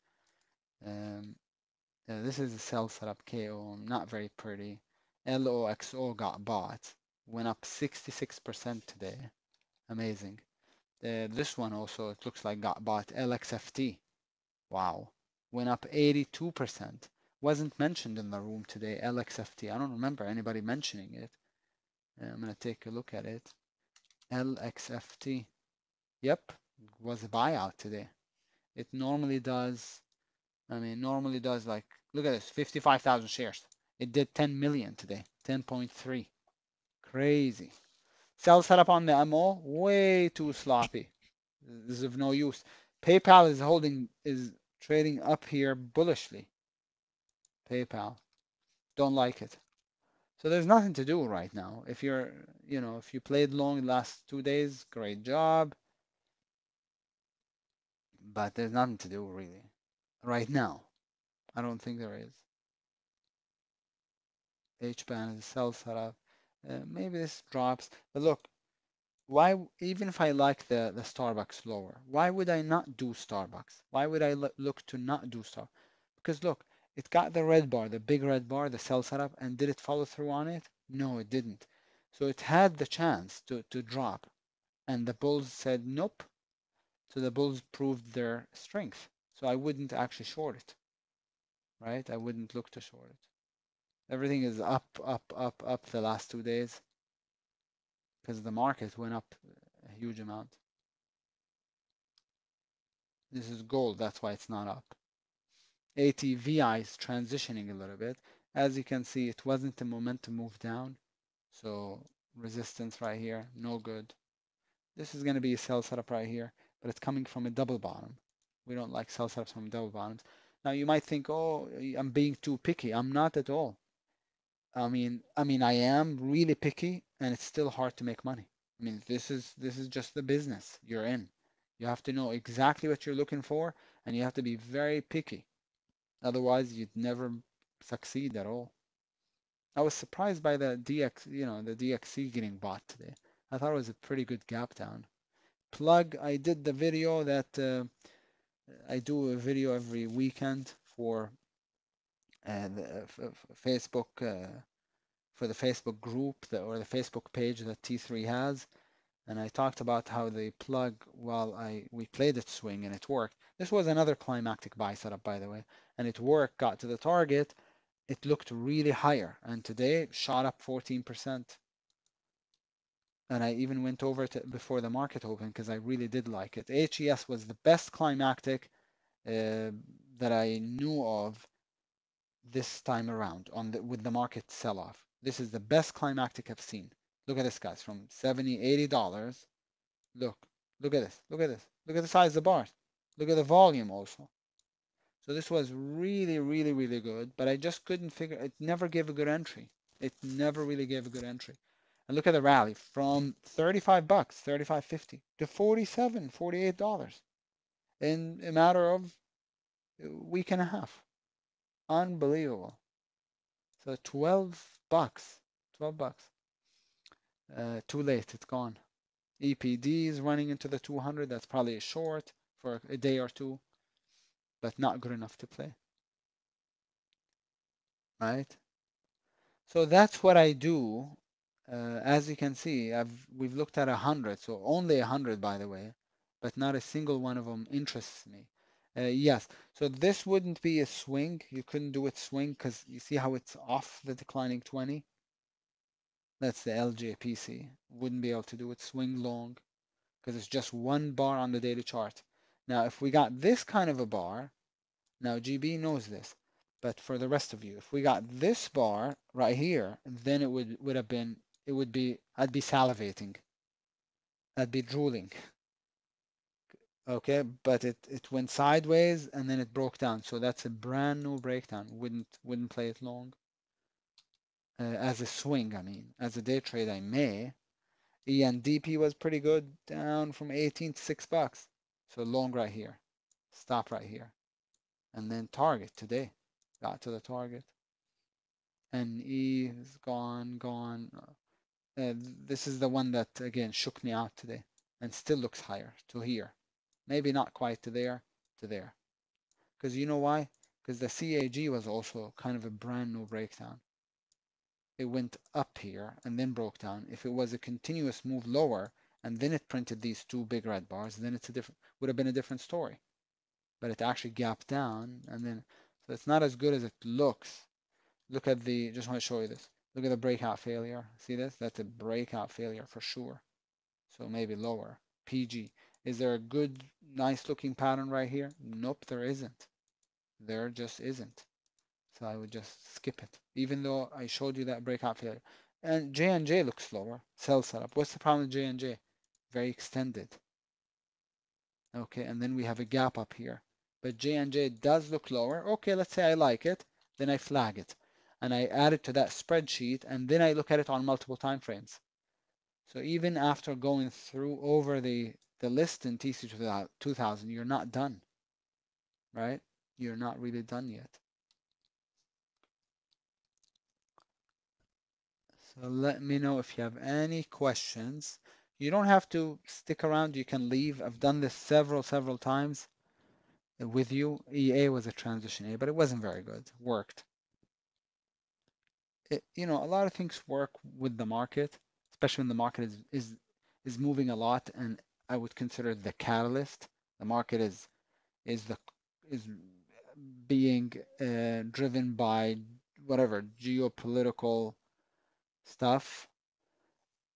This is a sell setup KO, not very pretty. LOXO got bought, went up 66% today. Amazing. This one also, it looks like got bought. LXFT, wow, went up 82%. Wasn't mentioned in the room today, LXFT. I don't remember anybody mentioning it. I'm going to take a look at it. LXFT. Yep, was a buyout today. It normally does, normally does like, look at this, 55,000 shares. It did 10 million today, 10.3. Crazy. Sell setup on the MO, way too sloppy. This is of no use. PayPal is trading up here bullishly. PayPal. Don't like it. So there's nothing to do right now. If if you played long the last 2 days, great job. But there's nothing to do really. Right now. I don't think there is. HBAN is a sell setup. Maybe this drops. But look, why, even if I like the Starbucks lower, why would I not do Starbucks? Why would I look to not do Starbucks? Because look, it got the red bar, the big red bar, the sell setup, and did it follow through on it? No, it didn't. So it had the chance to drop, and the bulls said nope. So the bulls proved their strength. So I wouldn't actually short it, right? I wouldn't look to short it. Everything is up, up, up, up the last 2 days because the market went up a huge amount. This is gold, that's why it's not up. ATVI is transitioning a little bit. As you can see, it wasn't a momentum move down. So resistance right here, no good. This is going to be a sell setup right here, but it's coming from a double bottom. We don't like sell setups from double bottoms. Now you might think, oh, I'm being too picky. I'm not at all. I am really picky, and it's still hard to make money. This is just the business you're in. You have to know exactly what you're looking for, and you have to be very picky. Otherwise, you'd never succeed at all. I was surprised by the the DXC getting bought today. I thought it was a pretty good gap down. Plug, I did the video that I do a video every weekend for the Facebook for the Facebook group or the Facebook page that T3 has, and I talked about how the plug, we played it swing and it worked. This was another climactic buy setup, by the way, and it worked, got to the target. It looked really higher, and today it shot up 14%. And I even went over it before the market opened because I really did like it. HES was the best climactic that I knew of this time around with the market sell-off. This is the best climactic I've seen. Look at this, guys, from $70, $80. Look, look at this, look at this. Look at the size of the bars. Look at the volume also. So this was really, really, really good, but I just couldn't figure, it never gave a good entry. It never really gave a good entry. And look at the rally from 35 bucks, 35.50 to 47, $48 in a matter of a week and a half. Unbelievable. So 12 bucks, 12 bucks. Too late, it's gone. EPD is running into the 200. That's probably a short for a day or two, but not good enough to play, right? So that's what I do. As you can see, we've looked at 100, so only 100 by the way, but not a single one of them interests me. Yes, so this wouldn't be a swing. You couldn't do it swing because you see how it's off the declining 20? That's the LJPC. Wouldn't be able to do it swing long because it's just one bar on the daily chart. Now, if we got this kind of a bar, now GB knows this, but for the rest of you, if we got this bar right here, then it would have been, it would be, I'd be salivating. I'd be drooling. Okay, but it went sideways and then it broke down. So that's a brand new breakdown. Wouldn't play it long. As a swing, I mean, as a day trade, I may. ENDP was pretty good, down from 18 to $6. So long right here. Stop right here. And then target today. Got to the target. NE is gone. This is the one that again shook me out today and still looks higher to here. Maybe not quite to there, to there. Because you know why? Because the CAG was also kind of a brand new breakdown. It went up here and then broke down. If it was a continuous move lower and then it printed these two big red bars, then it's a different, would have been a different story. But it actually gapped down and then, so it's not as good as it looks. Look at the, just want to show you this. Look at the breakout failure. See this? That's a breakout failure for sure. So maybe lower. PG. Is there a good, nice looking pattern right here? Nope, there isn't. There just isn't. So I would just skip it, even though I showed you that breakout failure. And J&J looks lower. Sell setup. What's the problem with J&J? Very extended. Okay, and then we have a gap up here. But J&J does look lower. Okay, let's say I like it. Then I flag it. And I add it to that spreadsheet. And then I look at it on multiple time frames. So even after going through over the list in TC 2000, you're not done, right? You're not really done yet. So let me know if you have any questions. You don't have to stick around. You can leave. I've done this several times with you. EA was a transition A, but it wasn't very good. Worked. You know, a lot of things work with the market, especially when the market is moving a lot, and I would consider the catalyst. The market is the is being driven by whatever geopolitical stuff,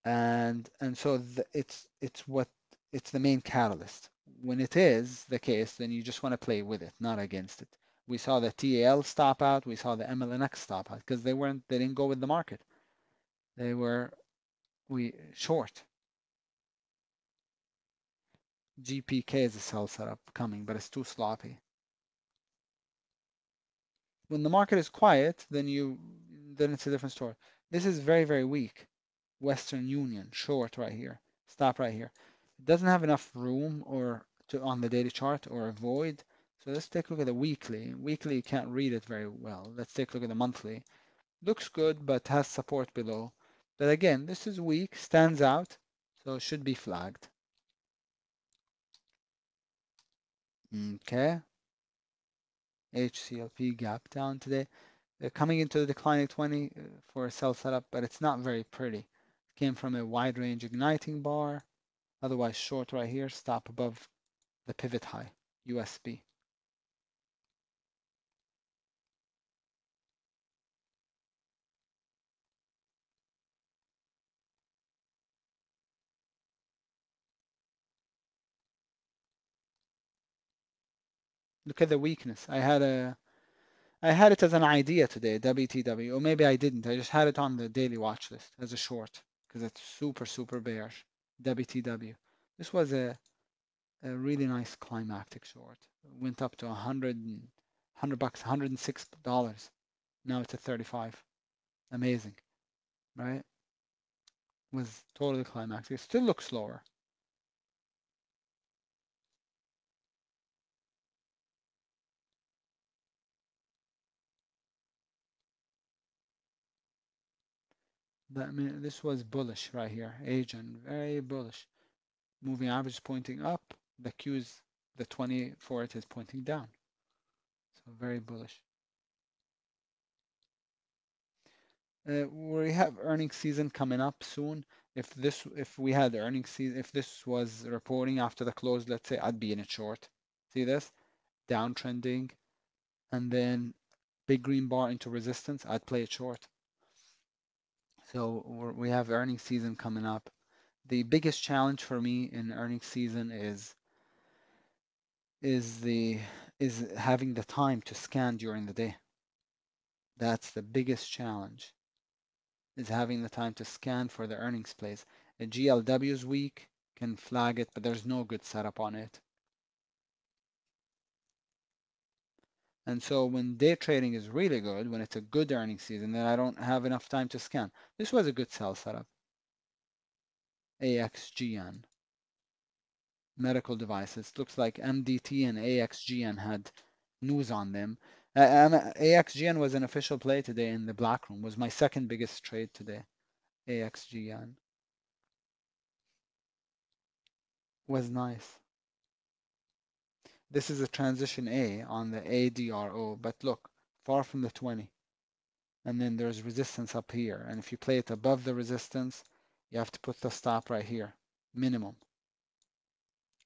and so it's the main catalyst. When it is the case, then you just want to play with it, not against it. We saw the TAL stop out, we saw the MLNX stop out because they didn't go with the market. They were we short. GPK is a sell setup coming, but it's too sloppy. When the market is quiet, then it's a different story. This is very weak. Western Union short right here. Stop right here. It doesn't have enough room or to on the daily chart or a void. So let's take a look at the weekly. Weekly you can't read it very well. Let's take a look at the monthly. Looks good but has support below. But again, this is weak, stands out, so it should be flagged. Okay. HCLP gap down today. Coming into the declining 20 for a sell setup, but it's not very pretty. Came from a wide range igniting bar, otherwise short right here, stop above the pivot high, USB. Look at the weakness. I had it as an idea today, WTW, or maybe I didn't. I just had it on the daily watch list as a short because it's super bearish. WTW. This was a really nice climactic short. Went up to 100 bucks, $106. Now it's at 35. Amazing, right? Was totally climactic. It still looks slower. This was bullish right here. Asian, very bullish. Moving average is pointing up. The Q's, the 20 for it is pointing down. So very bullish. We have earnings season coming up soon. If we had earnings season, if this was reporting after the close, let's say, I'd be in it short. See this? Downtrending, and then big green bar into resistance, I'd play it short. So we have earnings season coming up. The biggest challenge for me in earnings season is having the time to scan during the day. That's the biggest challenge, is having the time to scan for the earnings plays. A GLW is weak, can flag it, but there's no good setup on it. And so when day trading is really good, when it's a good earnings season, then I don't have enough time to scan. This was a good sell setup. AXGN. Medical devices. Looks like MDT and AXGN had news on them. AXGN was an official play today in the black room. Was my second biggest trade today. AXGN was nice. This is a transition A on the ADRO, but look, far from the 20. And then there's resistance up here. And if you play it above the resistance, you have to put the stop right here, minimum.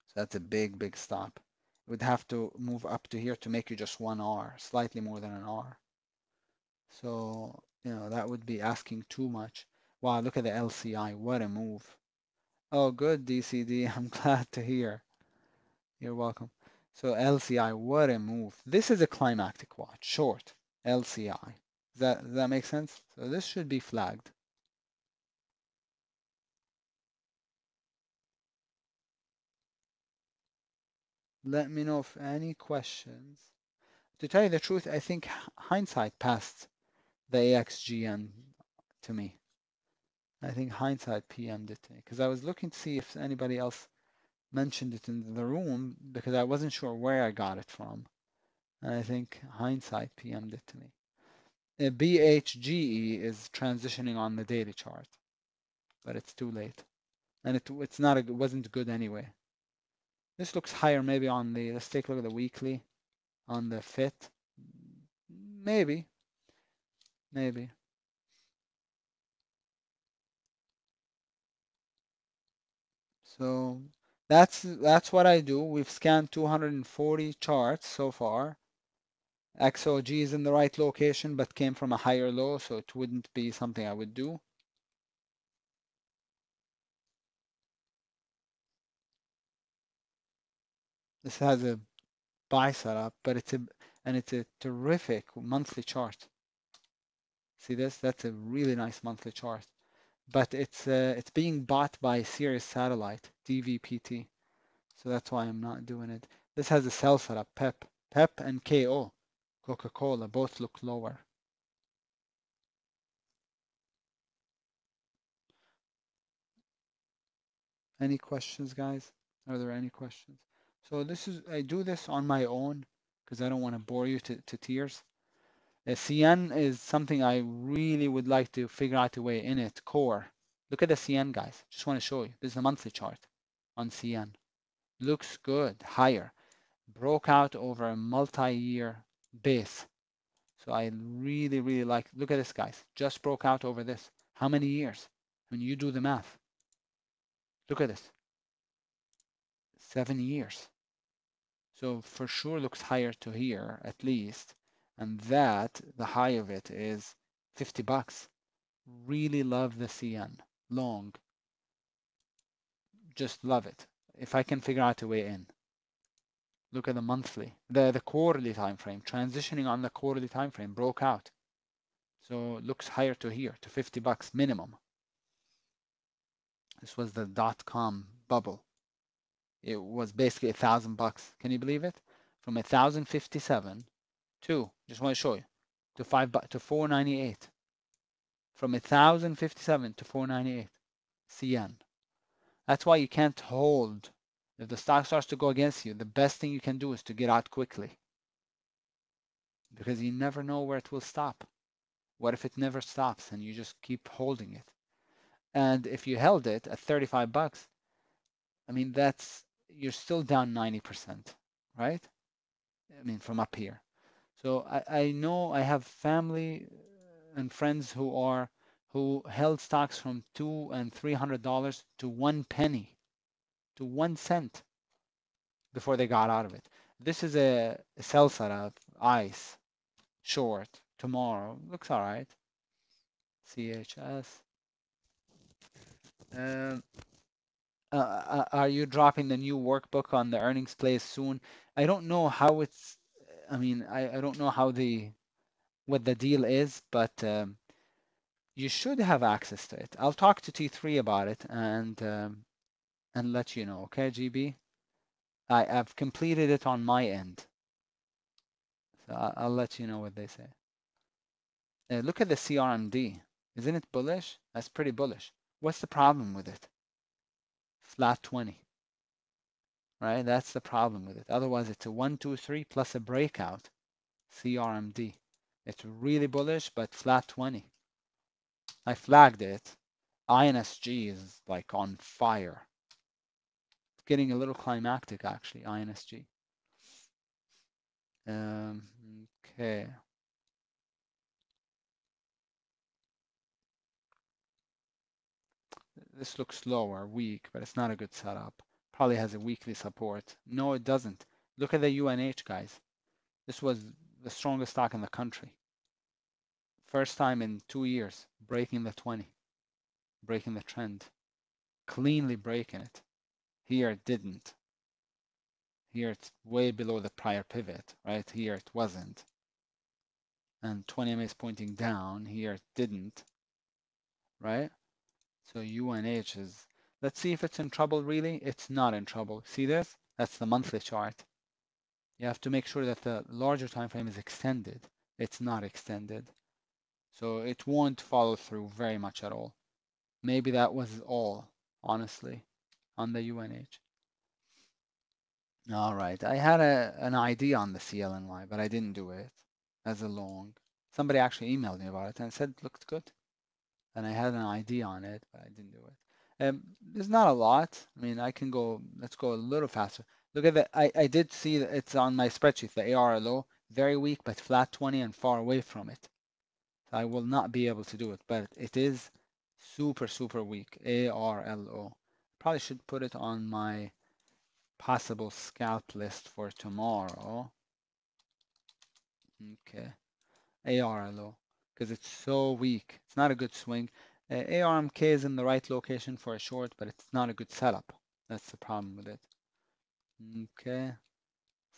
So that's a big, big stop. It would have to move up to here to make you just 1 R, slightly more than an R. So, that would be asking too much. Wow, look at the LCI. What a move. Oh, good, DCD. I'm glad to hear. You're welcome. So LCI, what a move. This is a climactic watch, short, LCI. Does that make sense? So this should be flagged. Let me know if any questions. To tell you the truth, I think hindsight passed the AXGN to me. I think hindsight PM'd it to me because I was looking to see if anybody else mentioned it in the room because I wasn't sure where I got it from. And I think hindsight PM'd it to me. BHGE is transitioning on the daily chart, but it's too late. And it wasn't good anyway. This looks higher maybe on the, let's take a look at the weekly, on the FIT. Maybe. So that's what I do. We've scanned 240 charts so far. XOG is in the right location, but came from a higher low, so it wouldn't be something I would do. This has a buy setup, but it's a terrific monthly chart. See this? That's a really nice monthly chart. But it's being bought by Sirius Satellite, DVPT. So that's why I'm not doing it. This has a sell setup, PEP and KO, Coca-Cola, both look lower. Any questions, guys? Are there any questions? So I do this on my own because I don't want to bore you to tears. CN is something I really would like to figure out a way in it. Core. Look at the CN, guys. Just want to show you. This is a monthly chart on CN. Looks good, higher. Broke out over a multi-year base. So I really, really like, look at this, guys. Just broke out over this. How many years? When you do the math. Look at this. 7 years. So for sure looks higher to here, at least. And that, the high of it is 50 bucks. Really love the CN. Long. Just love it. If I can figure out a way in. Look at the monthly, the quarterly time frame, transitioning on the quarterly time frame, broke out. So it looks higher to here, to 50 bucks minimum. This was the .com bubble. It was basically 1,000 bucks. Can you believe it? From 1,057 to, just want to show you, to 498. From 1,057 to 498 CN. That's why you can't hold. If the stock starts to go against you, the best thing you can do is to get out quickly. Because you never know where it will stop. What if it never stops and you just keep holding it? And if you held it at 35 bucks, I mean, you're still down 90%, right? I mean, from up here. So I know I have family and friends who held stocks from $200 and $300 to 1 penny, to 1 cent before they got out of it. This is a sell setup, ICE, short, tomorrow. Looks all right. CHS. Um, are you dropping the new workbook on the earnings plays soon? I don't know how it's, I mean, I don't know what the deal is, but you should have access to it. I'll talk to T3 about it and let you know, okay, GB? I've completed it on my end, so I'll let you know what they say. Look at the CRMD. Isn't it bullish? That's pretty bullish. What's the problem with it? Flat 20, right? That's the problem with it. Otherwise, it's a 1, 2, 3 plus a breakout. CRMD. It's really bullish, but flat 20. I flagged it. INSG is like on fire. It's getting a little climactic, actually, INSG. Okay. This looks lower, weak, but it's not a good setup. Probably has a weekly support. No, it doesn't. Look at the UNH, guys. This was the strongest stock in the country. First time in 2 years, breaking the 20, breaking the trend, cleanly breaking it. Here it didn't. Here it's way below the prior pivot, right? Here it wasn't. And 20 MA is pointing down. Here it didn't, right? So UNH is, let's see if it's in trouble really. It's not in trouble. See this? That's the monthly chart. You have to make sure that the larger time frame is extended. It's not extended. So it won't follow through very much at all. Maybe that was all, honestly, on the UNH. All right, I had an idea on the CLNY, but I didn't do it as a long. Somebody actually emailed me about it and said it looked good. And I had an idea on it, but I didn't do it. There's not a lot. I mean, let's go a little faster. Look at that. I did see that it's on my spreadsheet, the ARLO, very weak, but flat 20 and far away from it. I will not be able to do it, but it is super, super weak. ARLO. Probably should put it on my possible scalp list for tomorrow. Okay. ARLO, because it's so weak. It's not a good swing. ARMK is in the right location for a short, but it's not a good setup. That's the problem with it. Okay.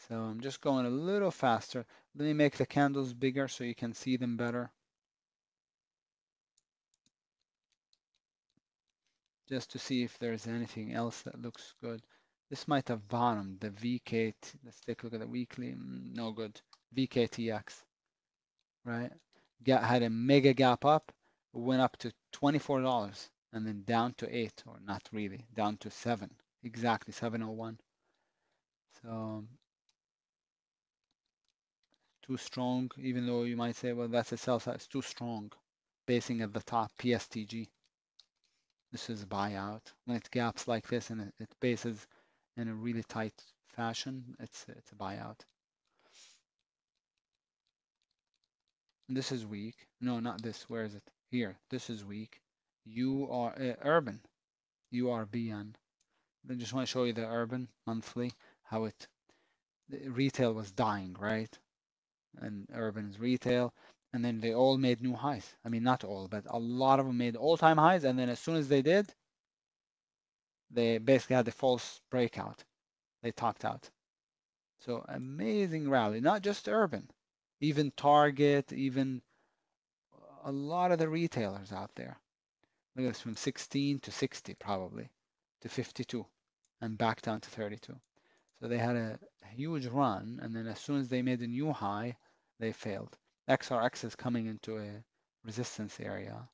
So I'm just going a little faster. Let me make the candles bigger so you can see them better. Just to see if there's anything else that looks good. This might have bottomed, the VK. Let's take a look at the weekly. No good. VKTX, right? Had a mega gap up, went up to $24 and then down to 8, or not really, down to 7, exactly 701. So too strong, even though you might say, well, that's a sell side, it's too strong. Basing at the top, PSTG. This is a buyout. When it gaps like this and it bases in a really tight fashion, it's a buyout. And this is weak. No, not this. Where is it? Here. This is weak. You are urban. URBN. I just want to show you the urban monthly, how retail was dying, right? And urban is retail. And then they all made new highs. I mean, not all, but a lot of them made all-time highs. And then as soon as they did, they basically had the false breakout. They topped out. So amazing rally, not just urban, even Target, even a lot of the retailers out there. Look at this, from 16 to 60 probably, to 52, and back down to 32. So they had a huge run, and then as soon as they made a new high, they failed. XRX is coming into a resistance area.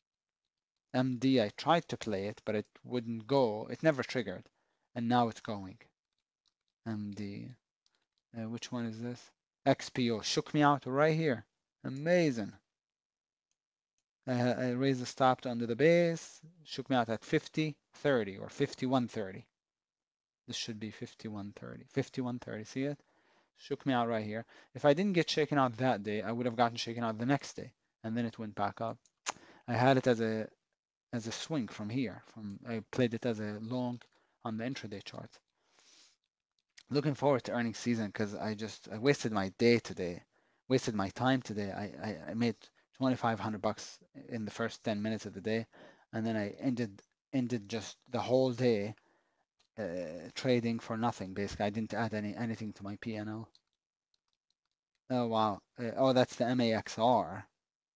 MD, I tried to play it, but it wouldn't go. It never triggered, and now it's going. MD. Which one is this? XPO shook me out right here. Amazing. I raised the stop to under the base, shook me out at 50.30 or 51.30. This should be 51.30. 51.30, see it? Shook me out right here. If I didn't get shaken out that day, I would have gotten shaken out the next day, and then it went back up. I had it as a swing from here. I played it as a long on the intraday chart. Looking forward to earnings season because I wasted my day today, wasted my time today. I made $2,500 in the first 10 minutes of the day, and then I ended just the whole day trading for nothing. Basically, I didn't add anything to my P&L. Oh wow. Oh, that's the MAXR.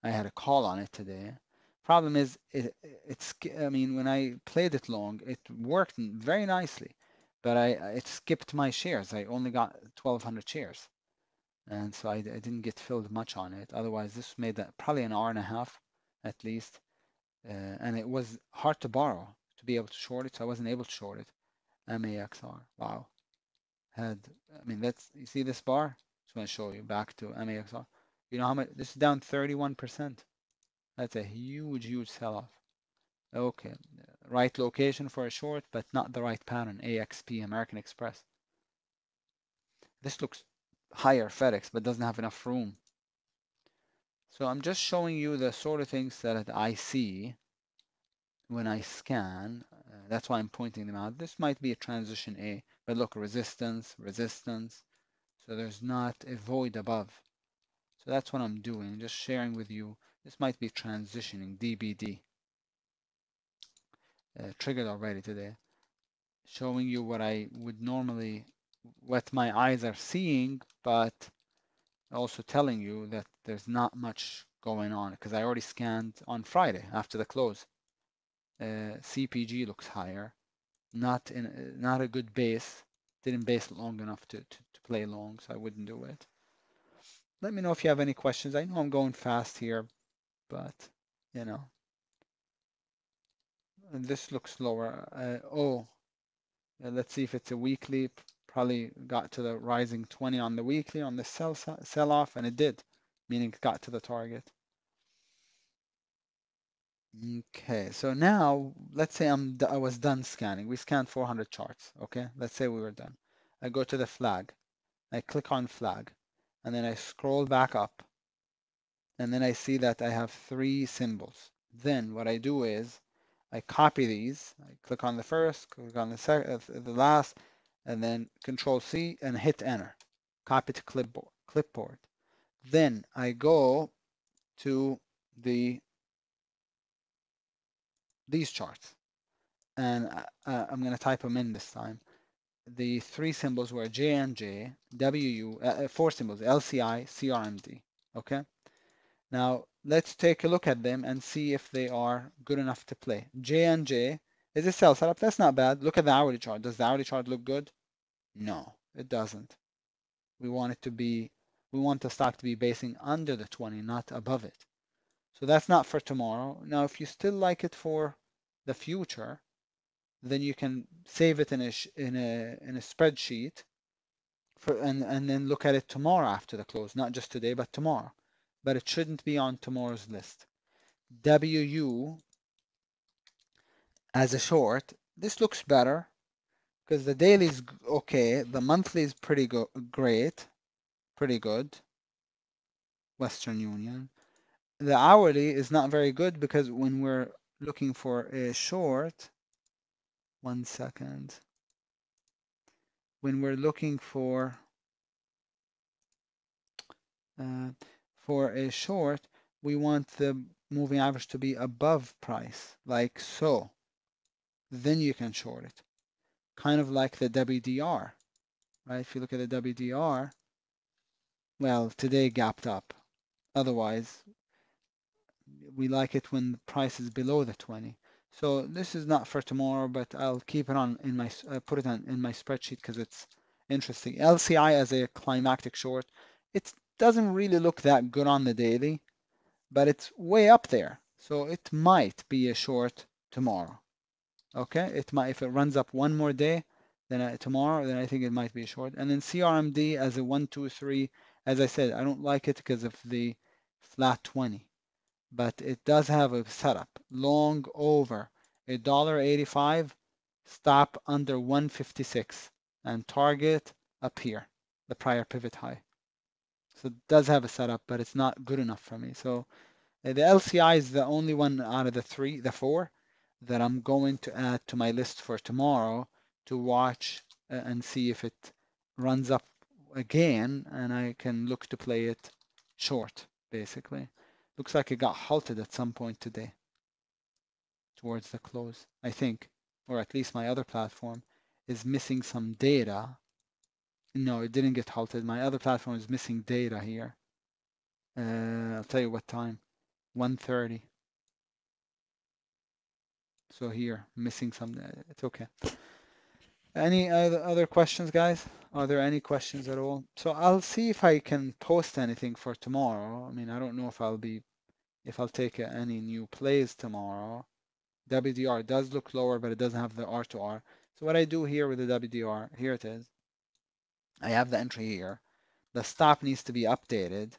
I had a call on it today. Problem is, I mean, when I played it long, it worked very nicely, but it skipped my shares. I only got 1,200 shares, and so I didn't get filled much on it. Otherwise, this made that probably an hour and a half at least, and it was hard to borrow to be able to short it, so I wasn't able to short it. MAXR. Wow. I mean, you see this bar? Just want to show you back to MAXR. You know how much? This is down 31%. That's a huge, huge sell-off. Okay, right location for a short, but not the right pattern. AXP, American Express. This looks higher FedEx, but doesn't have enough room. So I'm just showing you the sort of things that I see when I scan. That's why I'm pointing them out. This might be a transition A, but look, resistance, resistance. So there's not a void above. So that's what I'm doing, just sharing with you. This might be transitioning, DBD. Triggered already today. Showing you what I would normally, what my eyes are seeing, but also telling you that there's not much going on because I already scanned on Friday after the close. CPG looks higher, not a good base. Didn't base long enough to play long, so I wouldn't do it. Let me know if you have any questions. I know I'm going fast here, but you know, this looks lower. Let's see if it's a weekly. Probably got to the rising 20 on the weekly on the sell off, and it did, meaning it got to the target. Okay, so now let's say I was done scanning. We scanned 400 charts. Okay, let's say we were done. I go to the flag. I click on flag, and then I scroll back up, and then I see that I have 3 symbols. Then what I do is I copy these. I click on the first, click on the last, and then Control C and hit enter. Copy to clipboard. Then I go to these charts, and I'm going to type them in this time. The 3 symbols were JNJ, WU, 4 symbols, LCI, CRMD. Okay. Now let's take a look at them and see if they are good enough to play. JNJ is a sell setup. That's not bad. Look at the hourly chart. Does the hourly chart look good? No, it doesn't. We want the stock to be basing under the 20, not above it. So that's not for tomorrow. Now, if you still like it for the future, then you can save it in a spreadsheet and then look at it tomorrow after the close, not just today, but tomorrow. But it shouldn't be on tomorrow's list. WU as a short, this looks better because the daily is okay, the monthly is pretty great, pretty good. Western Union. The hourly is not very good because when we're looking for a short, 1 second, when we're looking for a short, we want the moving average to be above price, like so. Then you can short it. Kind of like the WDR, right? If you look at the WDR, well, today gapped up. Otherwise, we like it when the price is below the 20. So this is not for tomorrow, but I'll keep it on in my put it on in my spreadsheet because it's interesting. LCI as a climactic short, it doesn't really look that good on the daily, but it's way up there. So it might be a short tomorrow. Okay, it might if it runs up one more day, then tomorrow, then I think it might be a short. And then CRMD as a 1, 2, 3. As I said, I don't like it because of the flat 20. but it does have a setup. Long over $1.85, stop under 156, and target up here, the prior pivot high. So it does have a setup, but it's not good enough for me. So the LCI is the only one out of the four that I'm going to add to my list for tomorrow to watch and see if it runs up again, and I can look to play it short, basically. Looks like it got halted at some point today towards the close, I think, or at least my other platform is missing some data. No, it didn't get halted. My other platform is missing data here. I'll tell you what time. 1:30. So here, missing some. It's okay. Any other questions, guys? Are there any questions at all? So I'll see if I can post anything for tomorrow. I mean, I don't know if I'll take any new plays tomorrow. WDR does look lower, but it doesn't have the R to R. So what I do here with the WDR, here it is. I have the entry here. The stop needs to be updated.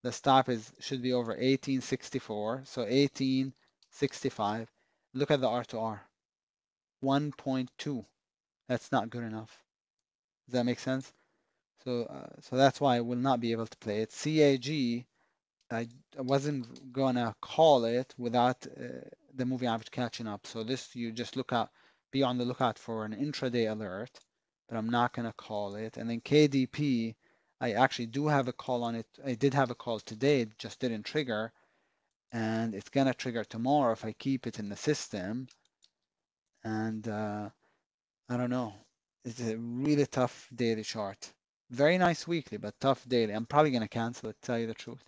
The stop should be over 1864, so 1865. Look at the R to R, 1.2. That's not good enough. Does that make sense? So that's why I will not be able to play it. CAG, I wasn't gonna call it without the moving average catching up. So this you just be on the lookout for an intraday alert, but I'm not gonna call it. And then KDP, I actually do have a call on it. I did have a call today, it just didn't trigger, and it's gonna trigger tomorrow if I keep it in the system. And I don't know. It's a really tough daily chart. Very nice weekly, but tough daily. I'm probably going to cancel it, tell you the truth.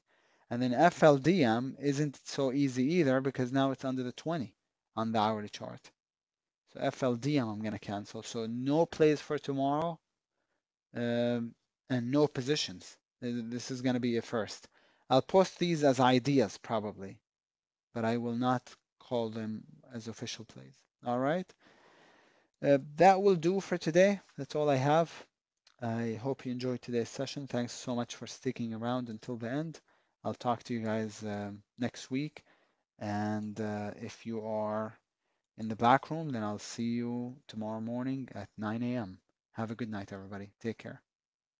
And then FLDM isn't so easy either because now it's under the 20 on the hourly chart. So FLDM I'm going to cancel. So no plays for tomorrow and no positions. This is going to be a first. I'll post these as ideas probably, but I will not call them as official plays. All right. That will do for today. That's all I have. I hope you enjoyed today's session. Thanks so much for sticking around until the end. I'll talk to you guys next week. And if you are in the back room, then I'll see you tomorrow morning at 9 a.m. Have a good night, everybody. Take care.